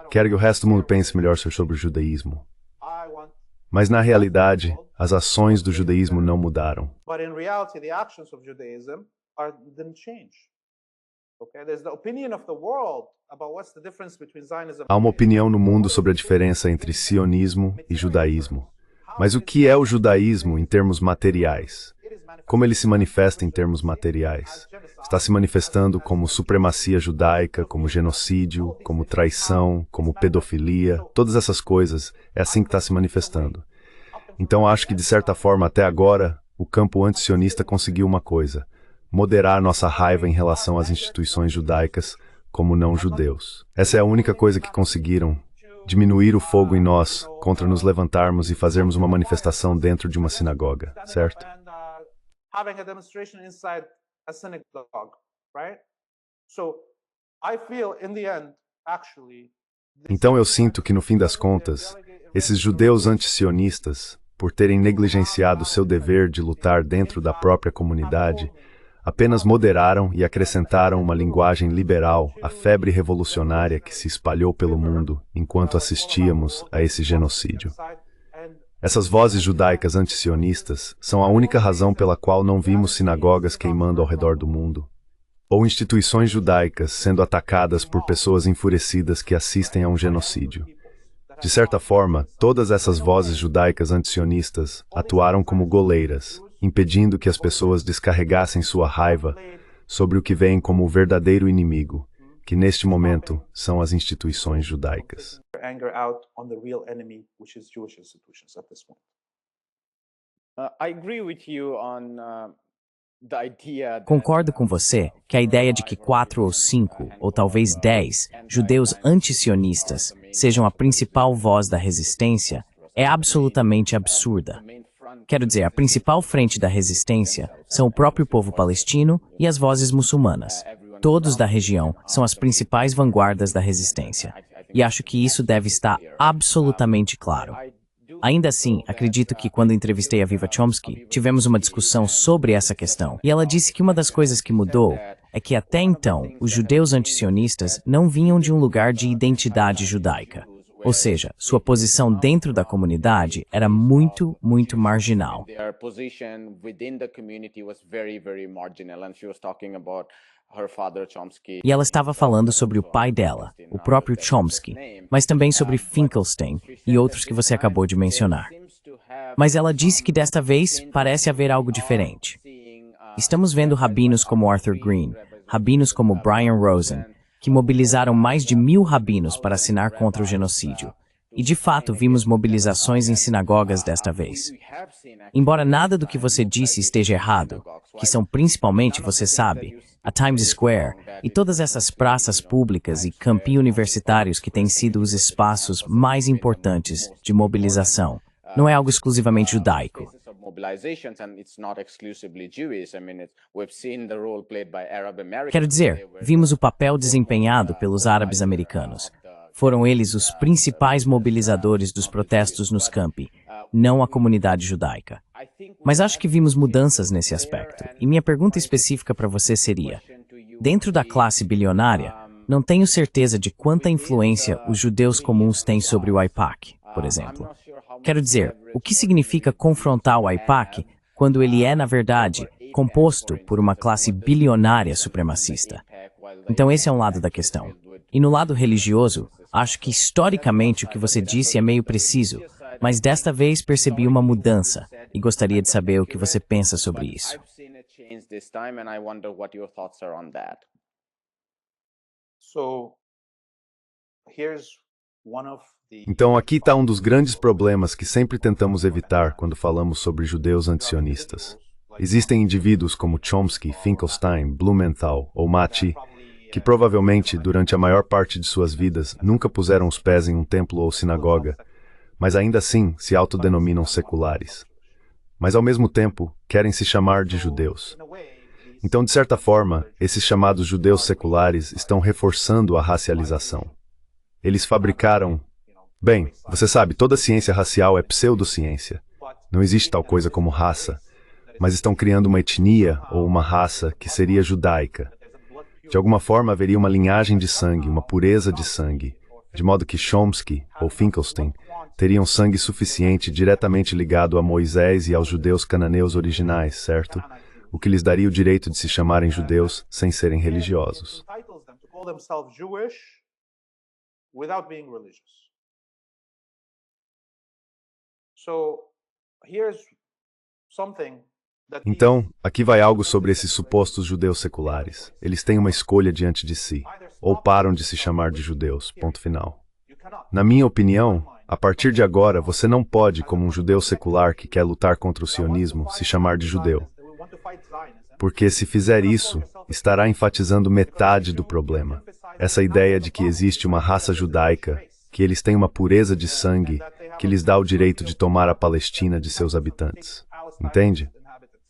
Quero que o resto do mundo pense melhor sobre o judaísmo. Mas na realidade, as ações do judaísmo não mudaram. Há uma opinião no mundo sobre a diferença entre sionismo e judaísmo. Mas o que é o judaísmo em termos materiais? Como ele se manifesta em termos materiais? Está se manifestando como supremacia judaica, como genocídio, como traição, como pedofilia, todas essas coisas, é assim que está se manifestando. Então acho que, de certa forma, até agora, o campo antisionista conseguiu uma coisa: moderar nossa raiva em relação às instituições judaicas como não-judeus. Essa é a única coisa que conseguiram, diminuir o fogo em nós contra nos levantarmos e fazermos uma manifestação dentro de uma sinagoga, certo? Então eu sinto que, no fim das contas, esses judeus antisionistas, por terem negligenciado seu dever de lutar dentro da própria comunidade, apenas moderaram e acrescentaram uma linguagem liberal à febre revolucionária que se espalhou pelo mundo enquanto assistíamos a esse genocídio. Essas vozes judaicas antisionistas são a única razão pela qual não vimos sinagogas queimando ao redor do mundo, ou instituições judaicas sendo atacadas por pessoas enfurecidas que assistem a um genocídio. De certa forma, todas essas vozes judaicas antisionistas atuaram como goleiras, impedindo que as pessoas descarregassem sua raiva sobre o que veem como o verdadeiro inimigo, que neste momento são as instituições judaicas. Concordo com você que a ideia de que 4 ou 5, ou talvez 10, judeus antisionistas sejam a principal voz da resistência é absolutamente absurda. Quero dizer, a principal frente da resistência são o próprio povo palestino e as vozes muçulmanas. Todos da região são as principais vanguardas da resistência. E acho que isso deve estar absolutamente claro. Ainda assim, acredito que quando entrevistei a Viva Chomsky, tivemos uma discussão sobre essa questão. E ela disse que uma das coisas que mudou é que até então, os judeus antisionistas não vinham de um lugar de identidade judaica. Ou seja, sua posição dentro da comunidade era muito, muito marginal. Their position within the community was very, very marginal, and she was talking about her father Chomsky. E ela estava falando sobre o pai dela, o próprio Chomsky, mas também sobre Finkelstein e outros que você acabou de mencionar. Mas ela disse que desta vez parece haver algo diferente. Estamos vendo rabinos como Arthur Green, rabinos como Brian Rosen, que mobilizaram mais de 1000 rabinos para assinar contra o genocídio. E de fato vimos mobilizações em sinagogas desta vez. Embora nada do que você disse esteja errado, que são principalmente, você sabe, a Times Square e todas essas praças públicas e campi universitários que têm sido os espaços mais importantes de mobilização, não é algo exclusivamente judaico. Quero dizer, vimos o papel desempenhado pelos árabes americanos. Foram eles os principais mobilizadores dos protestos nos campi, não a comunidade judaica. Mas acho que vimos mudanças nesse aspecto. E minha pergunta específica para você seria, dentro da classe bilionária, não tenho certeza de quanta influência os judeus comuns têm sobre o AIPAC, por exemplo. Quero dizer, o que significa confrontar o AIPAC quando ele é, na verdade, composto por uma classe bilionária supremacista? Então esse é um lado da questão. E no lado religioso, acho que historicamente o que você disse é meio preciso, mas desta vez percebi uma mudança e gostaria de saber o que você pensa sobre isso. Então aqui está um dos grandes problemas que sempre tentamos evitar quando falamos sobre judeus antisionistas. Existem indivíduos como Chomsky, Finkelstein, Blumenthal ou Mati, que provavelmente, durante a maior parte de suas vidas, nunca puseram os pés em um templo ou sinagoga, mas ainda assim se autodenominam seculares. Mas ao mesmo tempo, querem se chamar de judeus. Então, de certa forma, esses chamados judeus seculares estão reforçando a racialização. Eles fabricaram... Bem, você sabe, toda ciência racial é pseudociência. Não existe tal coisa como raça, mas estão criando uma etnia ou uma raça que seria judaica. De alguma forma haveria uma linhagem de sangue, uma pureza de sangue, de modo que Chomsky ou Finkelstein teriam sangue suficiente diretamente ligado a Moisés e aos judeus cananeus originais, certo? O que lhes daria o direito de se chamarem judeus sem serem religiosos. Então, aqui vai algo sobre esses supostos judeus seculares. Eles têm uma escolha diante de si. Ou param de se chamar de judeus, ponto final. Na minha opinião, a partir de agora, você não pode, como um judeu secular que quer lutar contra o sionismo, se chamar de judeu. Porque se fizer isso, estará enfatizando metade do problema. Essa ideia de que existe uma raça judaica, que eles têm uma pureza de sangue, que lhes dá o direito de tomar a Palestina de seus habitantes. Entende?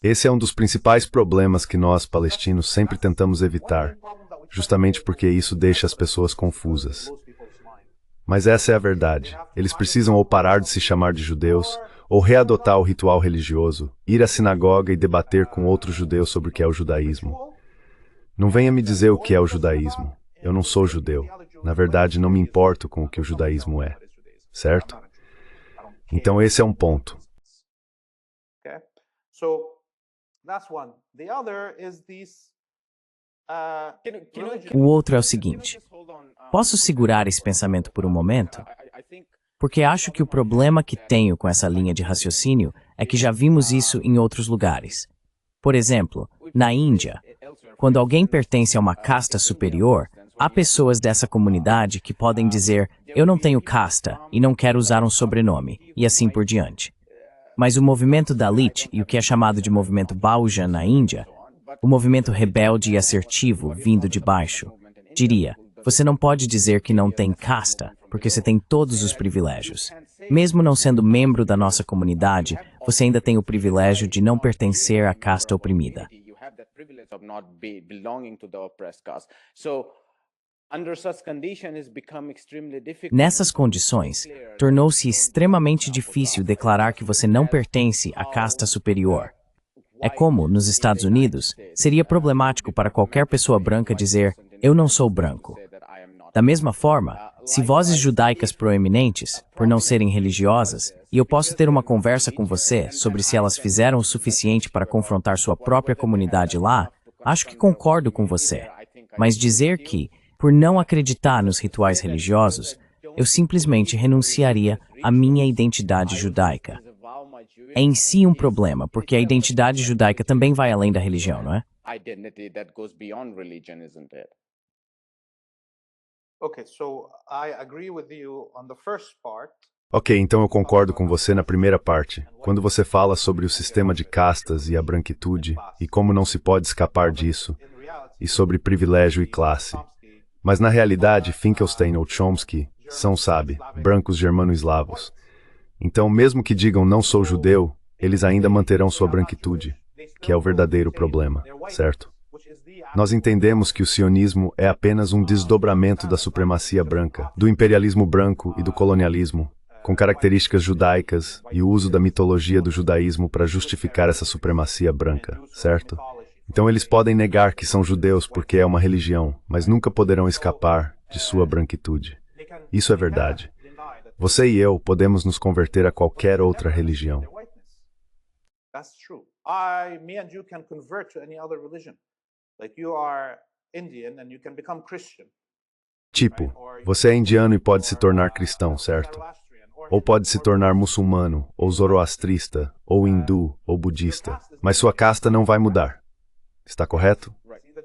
Esse é um dos principais problemas que nós, palestinos, sempre tentamos evitar, justamente porque isso deixa as pessoas confusas. Mas essa é a verdade. Eles precisam ou parar de se chamar de judeus, ou readotar o ritual religioso, ir à sinagoga e debater com outros judeus sobre o que é o judaísmo. Não venha me dizer o que é o judaísmo. Eu não sou judeu. Na verdade, não me importo com o que o judaísmo é. Certo? Então esse é um ponto. O outro é o seguinte. Posso segurar esse pensamento por um momento? Porque acho que o problema que tenho com essa linha de raciocínio é que já vimos isso em outros lugares. Por exemplo, na Índia, quando alguém pertence a uma casta superior, há pessoas dessa comunidade que podem dizer eu não tenho casta e não quero usar um sobrenome, e assim por diante. Mas o movimento Dalit e o que é chamado de movimento Bahujan na Índia, o movimento rebelde e assertivo vindo de baixo, diria, você não pode dizer que não tem casta, porque você tem todos os privilégios. Mesmo não sendo membro da nossa comunidade, você ainda tem o privilégio de não pertencer à casta oprimida. Nessas condições, tornou-se extremamente difícil declarar que você não pertence à casta superior. É como, nos Estados Unidos, seria problemático para qualquer pessoa branca dizer, eu não sou branco. Da mesma forma, se vozes judaicas proeminentes, por não serem religiosas, e eu posso ter uma conversa com você sobre se elas fizeram o suficiente para confrontar sua própria comunidade lá, acho que concordo com você. Mas dizer que, por não acreditar nos rituais religiosos, eu simplesmente renunciaria à minha identidade judaica. É em si um problema, porque a identidade judaica também vai além da religião, não é? Okay, so I agree with you on the first part. Ok, então eu concordo com você na primeira parte, quando você fala sobre o sistema de castas e a branquitude, e como não se pode escapar disso, e sobre privilégio e classe. Mas na realidade, Finkelstein ou Chomsky são, sabe, brancos germano-eslavos. Então, mesmo que digam não sou judeu, eles ainda manterão sua branquitude, que é o verdadeiro problema, certo? Nós entendemos que o sionismo é apenas um desdobramento da supremacia branca, do imperialismo branco e do colonialismo, com características judaicas e o uso da mitologia do judaísmo para justificar essa supremacia branca, certo? Então eles podem negar que são judeus porque é uma religião, mas nunca poderão escapar de sua branquitude. Isso é verdade. Você e eu podemos nos converter a qualquer outra religião. That's true. Me and you can convert to any other religion. Like you are Indian and you can become Christian. Tipo, você é indiano e pode se tornar cristão, certo? Ou pode se tornar muçulmano, ou zoroastrista, ou hindu, ou budista. Mas sua casta não vai mudar. Está correto?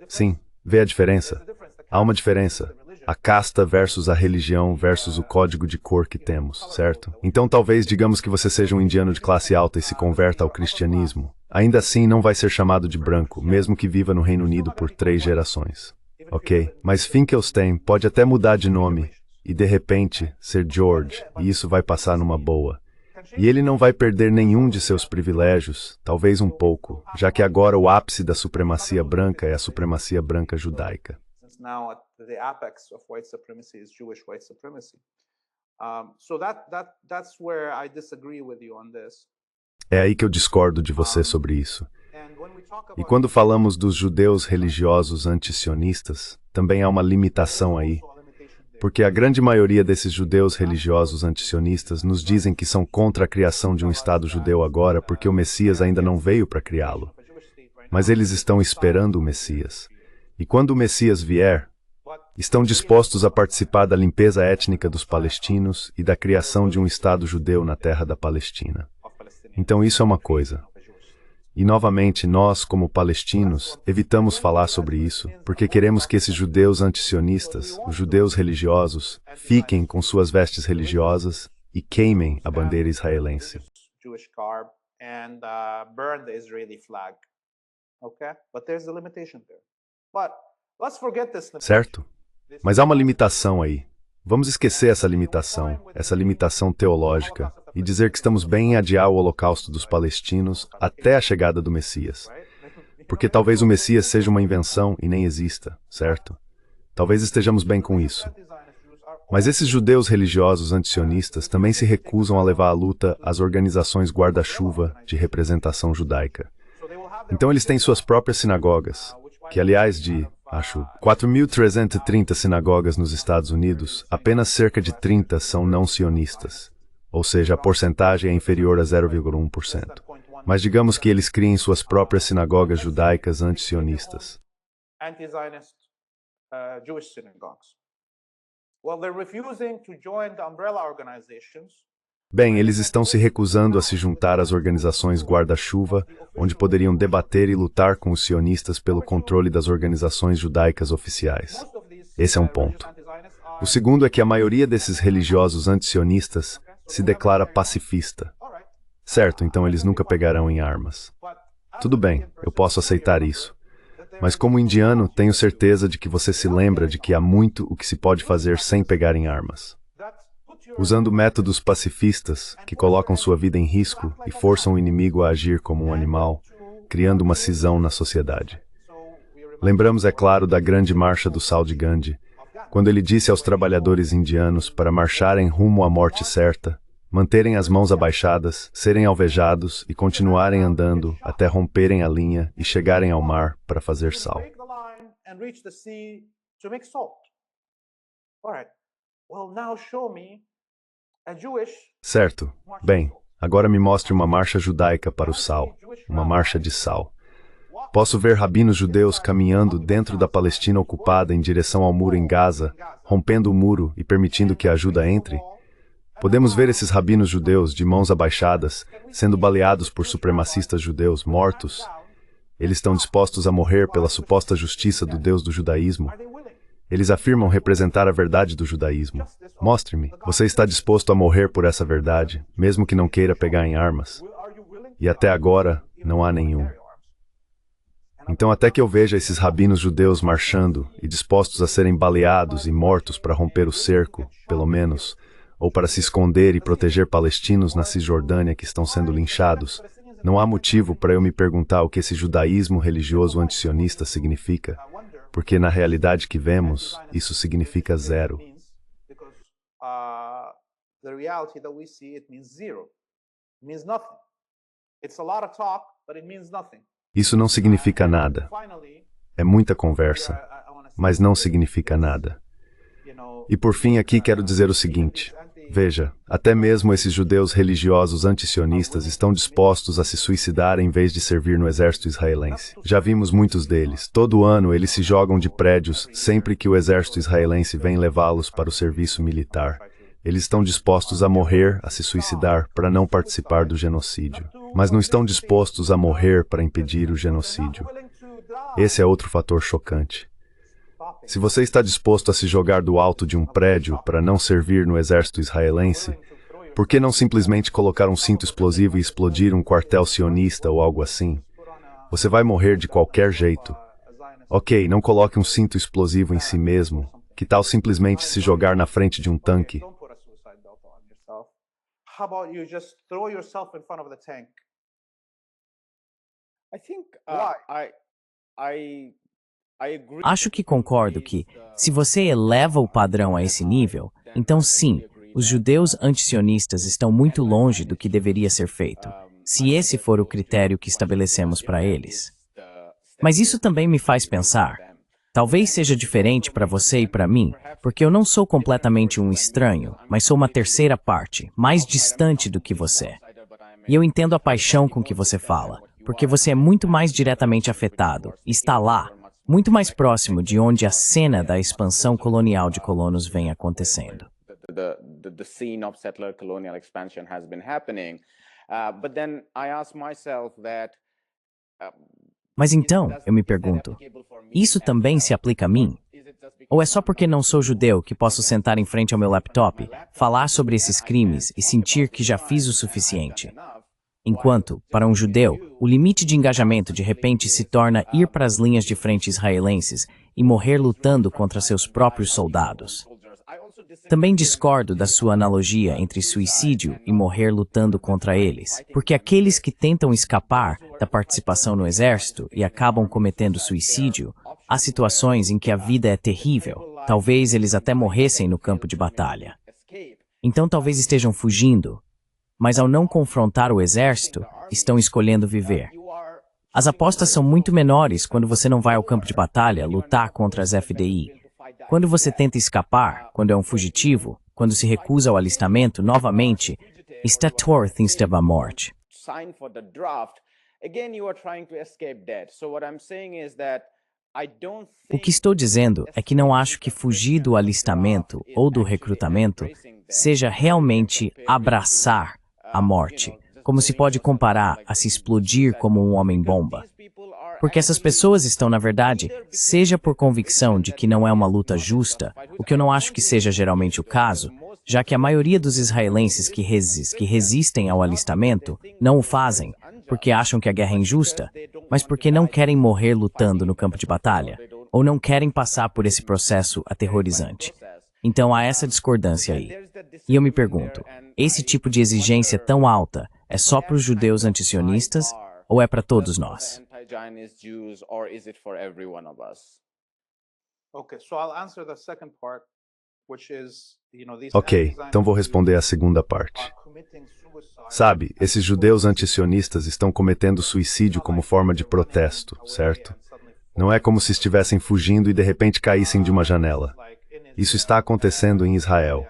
Sim. Vê a diferença? Há uma diferença. A casta versus a religião versus o código de cor que temos, certo? Então talvez digamos que você seja um indiano de classe alta e se converta ao cristianismo. Ainda assim não vai ser chamado de branco, mesmo que viva no Reino Unido por 3 gerações. Ok? Mas Finkelstein pode até mudar de nome e de repente ser George, e isso vai passar numa boa. E ele não vai perder nenhum de seus privilégios, talvez um pouco, já que agora o ápice da supremacia branca é a supremacia branca judaica. Now the apex of white supremacy is Jewish white supremacy. So that's where I disagree with you on this. É aí que eu discordo de você sobre isso. E quando falamos dos judeus religiosos antisionistas, também há uma limitação aí, porque a grande maioria desses judeus religiosos antisionistas nos dizem que são contra a criação de um Estado judeu agora porque o Messias ainda não veio para criá-lo. Mas eles estão esperando o Messias. E quando o Messias vier, estão dispostos a participar da limpeza étnica dos palestinos e da criação de um Estado judeu na terra da Palestina. Então isso é uma coisa. E novamente nós, como palestinos, evitamos falar sobre isso, porque queremos que esses judeus antisionistas, os judeus religiosos, fiquem com suas vestes religiosas e queimem a bandeira israelense. Certo? Mas há uma limitação aí. Vamos esquecer essa limitação teológica, e dizer que estamos bem em adiar o holocausto dos palestinos até a chegada do Messias. Porque talvez o Messias seja uma invenção e nem exista, certo? Talvez estejamos bem com isso. Mas esses judeus religiosos antisionistas também se recusam a levar à luta as organizações guarda-chuva de representação judaica. Então eles têm suas próprias sinagogas, que aliás de, acho, 4.330 sinagogas nos Estados Unidos, apenas cerca de 30 são não sionistas. Ou seja, a porcentagem é inferior a 0,1%. Mas digamos que eles criem suas próprias sinagogas judaicas antisionistas. Bem, eles estão se recusando a se juntar às organizações guarda-chuva, onde poderiam debater e lutar com os sionistas pelo controle das organizações judaicas oficiais. Esse é um ponto. O segundo é que a maioria desses religiosos antisionistas se declara pacifista. Certo, então eles nunca pegarão em armas. Tudo bem, eu posso aceitar isso. Mas como indiano, tenho certeza de que você se lembra de que há muito o que se pode fazer sem pegar em armas. Usando métodos pacifistas, que colocam sua vida em risco e forçam o inimigo a agir como um animal, criando uma cisão na sociedade. Lembramos, é claro, da grande marcha do Sal de Gandhi, quando ele disse aos trabalhadores indianos para marcharem rumo à morte certa, manterem as mãos abaixadas, serem alvejados e continuarem andando até romperem a linha e chegarem ao mar para fazer sal. Break the line and reach the sea to make salt. All right. Well, now show me a Jewish Certo. Bem, agora me mostre uma marcha judaica para o sal, uma marcha de sal. Posso ver rabinos judeus caminhando dentro da Palestina ocupada em direção ao muro em Gaza, rompendo o muro e permitindo que a ajuda entre? Podemos ver esses rabinos judeus de mãos abaixadas, sendo baleados por supremacistas judeus mortos. Eles estão dispostos a morrer pela suposta justiça do Deus do judaísmo. Eles afirmam representar a verdade do judaísmo. Mostre-me, você está disposto a morrer por essa verdade, mesmo que não queira pegar em armas? E até agora, não há nenhum. Então, até que eu veja esses rabinos judeus marchando e dispostos a serem baleados e mortos para romper o cerco, pelo menos, ou para se esconder e proteger palestinos na Cisjordânia que estão sendo linchados, não há motivo para eu me perguntar o que esse judaísmo religioso antisionista significa, porque na realidade que vemos, isso significa zero. The reality that we see, it means zero. It means nothing. It's a lot of talk, but it means nothing. Isso não significa nada. É muita conversa, mas não significa nada. E por fim aqui quero dizer o seguinte. Veja, até mesmo esses judeus religiosos antisionistas estão dispostos a se suicidar em vez de servir no exército israelense. Já vimos muitos deles. Todo ano eles se jogam de prédios sempre que o exército israelense vem levá-los para o serviço militar. Eles estão dispostos a morrer, a se suicidar, para não participar do genocídio. Mas não estão dispostos a morrer para impedir o genocídio. Esse é outro fator chocante. Se você está disposto a se jogar do alto de um prédio para não servir no exército israelense, por que não simplesmente colocar um cinto explosivo e explodir um quartel sionista ou algo assim? Você vai morrer de qualquer jeito. Ok, não coloque um cinto explosivo em si mesmo. Que tal simplesmente se jogar na frente de um tanque? How about you just throw yourself in front of the tank? I think Why? I agree. Acho que concordo que, se você eleva o padrão a esse nível, então sim, os judeus antisionistas estão muito longe do que deveria ser feito, se esse for o critério que estabelecemos para eles. Mas isso também me faz pensar. Talvez seja diferente para você e para mim, porque eu não sou completamente um estranho, mas sou uma terceira parte, mais distante do que você. E eu entendo a paixão com que você fala, porque você é muito mais diretamente afetado, está lá, muito mais próximo de onde a cena da expansão colonial de colonos vem acontecendo. The scene of settler colonial expansion has been happening, but then I ask myself that. Mas então, eu me pergunto, isso também se aplica a mim? Ou é só porque não sou judeu que posso sentar em frente ao meu laptop, falar sobre esses crimes e sentir que já fiz o suficiente? Enquanto, para um judeu, o limite de engajamento de repente se torna ir para as linhas de frente israelenses e morrer lutando contra seus próprios soldados. Também discordo da sua analogia entre suicídio e morrer lutando contra eles, porque aqueles que tentam escapar da participação no exército e acabam cometendo suicídio, há situações em que a vida é terrível, talvez eles até morressem no campo de batalha. Então talvez estejam fugindo, mas ao não confrontar o exército, estão escolhendo viver. As apostas são muito menores quando você não vai ao campo de batalha lutar contra as FDI. Quando você tenta escapar, quando é um fugitivo, quando se recusa ao alistamento, novamente, está torto instead da morte. Sign for the draft. Again, you are trying to escape death. So what I'm saying is that I don't O que estou dizendo é que não acho que fugir do alistamento ou do recrutamento seja realmente abraçar a morte, como se pode comparar a se explodir como um homem-bomba. Porque essas pessoas estão, na verdade, seja por convicção de que não é uma luta justa, o que eu não acho que seja geralmente o caso, já que a maioria dos israelenses que resistem ao alistamento não o fazem, porque acham que a guerra é injusta, mas porque não querem morrer lutando no campo de batalha, ou não querem passar por esse processo aterrorizante. Então há essa discordância aí. E eu me pergunto, esse tipo de exigência tão alta é só para os judeus antisionistas ou é para todos nós? Jews, or is it for every one of us? Okay, so I'll answer the second part Ok, então vou responder a segunda parte. Sabe, esses judeus antisionistas estão cometendo suicídio como forma de protesto, certo? Não é como se estivessem fugindo e de repente caíssem de uma janela. Isso está acontecendo em Israel.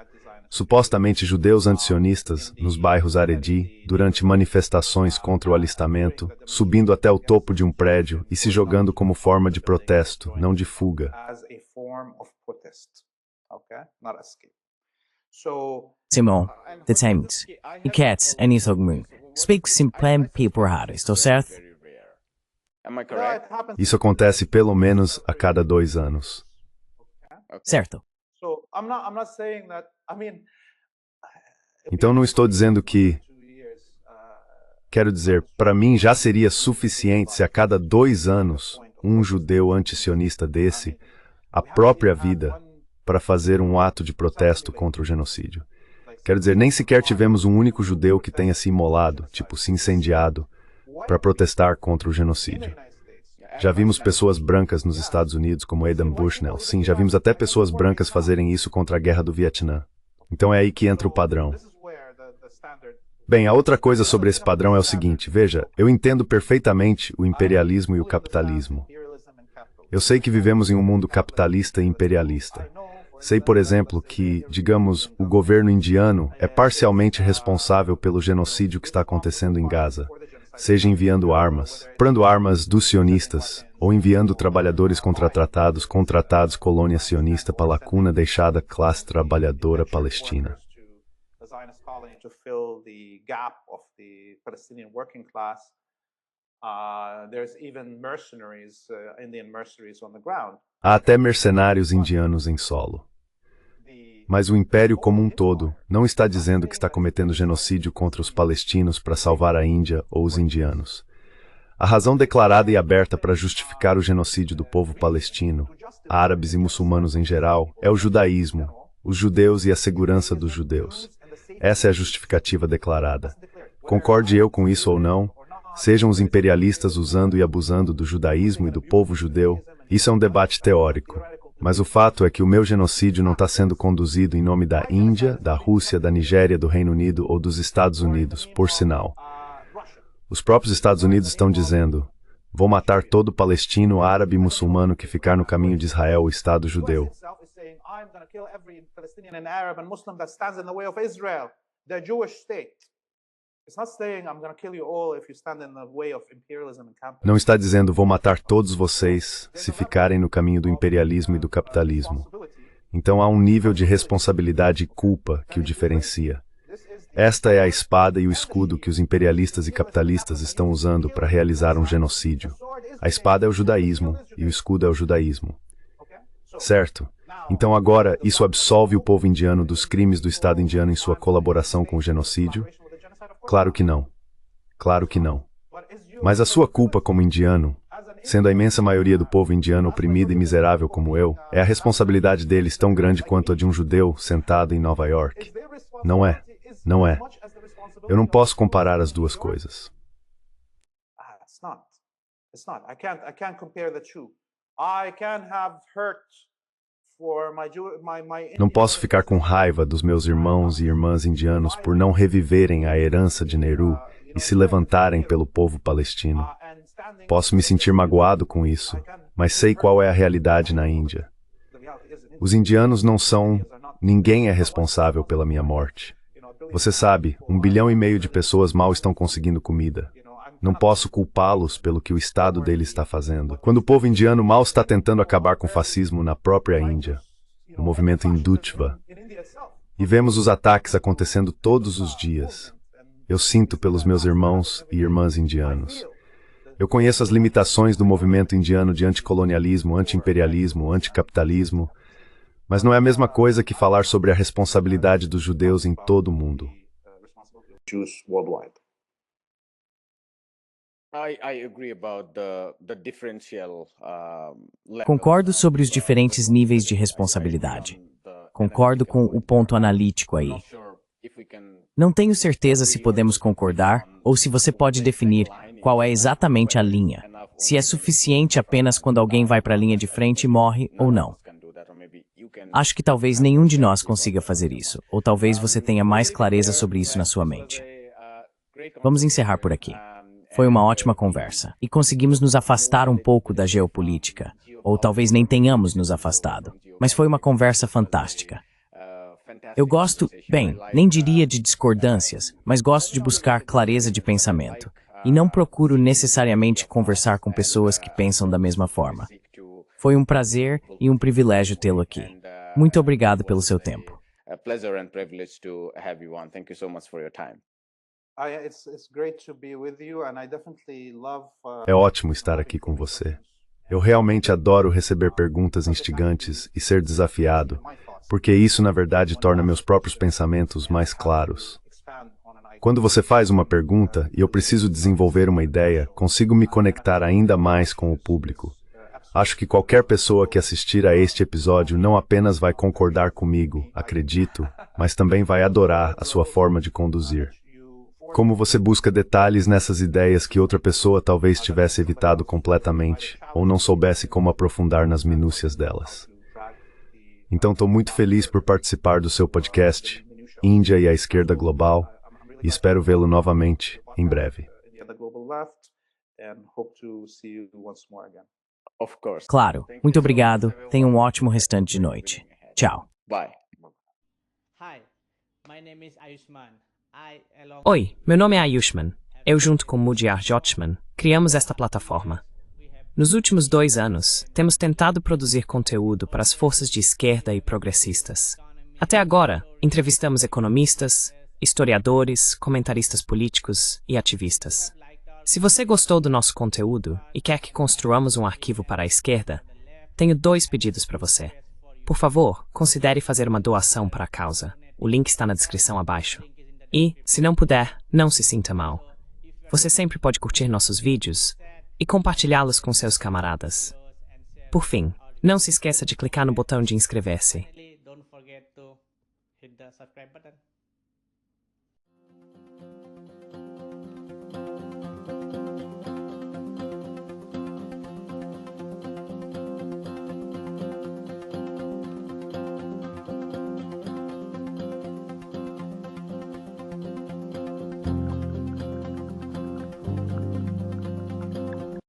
Supostamente judeus antisionistas, nos bairros Haredi, durante manifestações contra o alistamento, subindo até o topo de um prédio e se jogando como forma de protesto, não de fuga. Simão, detente. E Katz, Anithogmun. Speak simplem people estou certo? Am I correct? Isso acontece pelo menos a cada 2 anos. Certo. Então não estou dizendo que... Quero dizer, para mim já seria suficiente se a cada 2 anos um judeu antisionista desse a própria vida para fazer um ato de protesto contra o genocídio. Quero dizer, nem sequer tivemos um único judeu que tenha se imolado, tipo, se incendiado, para protestar contra o genocídio. Já vimos pessoas brancas nos Estados Unidos, como Adam Bushnell. Sim, já vimos até pessoas brancas fazerem isso contra a guerra do Vietnã. Então é aí que entra o padrão. Bem, a outra coisa sobre esse padrão é o seguinte, veja, eu entendo perfeitamente o imperialismo e o capitalismo. Eu sei que vivemos em um mundo capitalista e imperialista. Sei, por exemplo, que, digamos, o governo indiano é parcialmente responsável pelo genocídio que está acontecendo em Gaza, seja enviando armas, comprando armas dos sionistas, ou enviando trabalhadores contratados colônia sionista para a lacuna deixada classe trabalhadora palestina. Há até mercenários indianos em solo. Mas o império como um todo não está dizendo que está cometendo genocídio contra os palestinos para salvar a Índia ou os indianos. A razão declarada e aberta para justificar o genocídio do povo palestino, árabes e muçulmanos em geral, é o judaísmo, os judeus e a segurança dos judeus. Essa é a justificativa declarada. Concorde eu com isso ou não, sejam os imperialistas usando e abusando do judaísmo e do povo judeu, isso é um debate teórico. Mas o fato é que o meu genocídio não está sendo conduzido em nome da Índia, da Rússia, da Nigéria, do Reino Unido ou dos Estados Unidos, por sinal. Os próprios Estados Unidos estão dizendo, vou matar todo palestino, árabe e muçulmano que ficar no caminho de Israel, o Estado judeu. Não está dizendo, vou matar todos vocês se ficarem no caminho do imperialismo e do capitalismo. Então há um nível de responsabilidade e culpa que o diferencia. Esta é a espada e o escudo que os imperialistas e capitalistas estão usando para realizar um genocídio. A espada é o judaísmo e o escudo é o judaísmo. Certo? Então agora, isso absolve o povo indiano dos crimes do Estado indiano em sua colaboração com o genocídio? Claro que não. Claro que não. Mas a sua culpa como indiano, sendo a imensa maioria do povo indiano oprimido e miserável como eu, é a responsabilidade deles tão grande quanto a de um judeu sentado em Nova York. Não é. Não é. Eu não posso comparar as duas coisas. Não posso ficar com raiva dos meus irmãos e irmãs indianos por não reviverem a herança de Nehru e se levantarem pelo povo palestino. Posso me sentir magoado com isso, mas sei qual é a realidade na Índia. Os indianos não são... Ninguém é responsável pela minha morte. Você sabe, 1,5 bilhão de pessoas mal estão conseguindo comida. Não posso culpá-los pelo que o Estado deles está fazendo. Quando o povo indiano mal está tentando acabar com o fascismo na própria Índia, o movimento Hindutva, e vemos os ataques acontecendo todos os dias. Eu sinto pelos meus irmãos e irmãs indianos. Eu conheço as limitações do movimento indiano de anticolonialismo, anti-imperialismo, anticapitalismo, mas não é a mesma coisa que falar sobre a responsabilidade dos judeus em todo o mundo. Concordo sobre os diferentes níveis de responsabilidade. Concordo com o ponto analítico aí. Não tenho certeza se podemos concordar ou se você pode definir qual é exatamente a linha. Se é suficiente apenas quando alguém vai para a linha de frente e morre ou não. Acho que talvez nenhum de nós consiga fazer isso, ou talvez você tenha mais clareza sobre isso na sua mente. Vamos encerrar por aqui. Foi uma ótima conversa, e conseguimos nos afastar um pouco da geopolítica, ou talvez nem tenhamos nos afastado, mas foi uma conversa fantástica. Eu gosto, bem, nem diria de discordâncias, mas gosto de buscar clareza de pensamento, e não procuro necessariamente conversar com pessoas que pensam da mesma forma. Foi um prazer e um privilégio tê-lo aqui. Muito obrigado pelo seu tempo. A pleasure and privilege to have you on. Thank you so much for your time. It's great to be with you, and I definitely love. É ótimo estar aqui com você. Eu realmente adoro receber perguntas instigantes e ser desafiado, porque isso, na verdade, torna meus próprios pensamentos mais claros. Quando você faz uma pergunta e eu preciso desenvolver uma ideia, consigo me conectar ainda mais com o público. Acho que qualquer pessoa que assistir a este episódio não apenas vai concordar comigo, acredito, mas também vai adorar a sua forma de conduzir. Como você busca detalhes nessas ideias que outra pessoa talvez tivesse evitado completamente, ou não soubesse como aprofundar nas minúcias delas. Então estou muito feliz por participar do seu podcast, Índia e a Esquerda Global, e espero vê-lo novamente em breve. Of course. Claro, muito obrigado. Tenha um ótimo restante de noite. Tchau. Bye. Hi, my name is Ayushman. Oi, meu nome é Ayushman. Eu, junto com Mudyar Jyothishman, criamos esta plataforma. Nos últimos 2 anos, temos tentado produzir conteúdo para as forças de esquerda e progressistas. Até agora, entrevistamos economistas, historiadores, comentaristas políticos e ativistas. Se você gostou do nosso conteúdo e quer que construamos um arquivo para a esquerda, tenho 2 pedidos para você. Por favor, considere fazer uma doação para a causa. O link está na descrição abaixo. E, se não puder, não se sinta mal. Você sempre pode curtir nossos vídeos e compartilhá-los com seus camaradas. Por fim, não se esqueça de clicar no botão de inscrever-se. Don't forget to hit the subscribe button.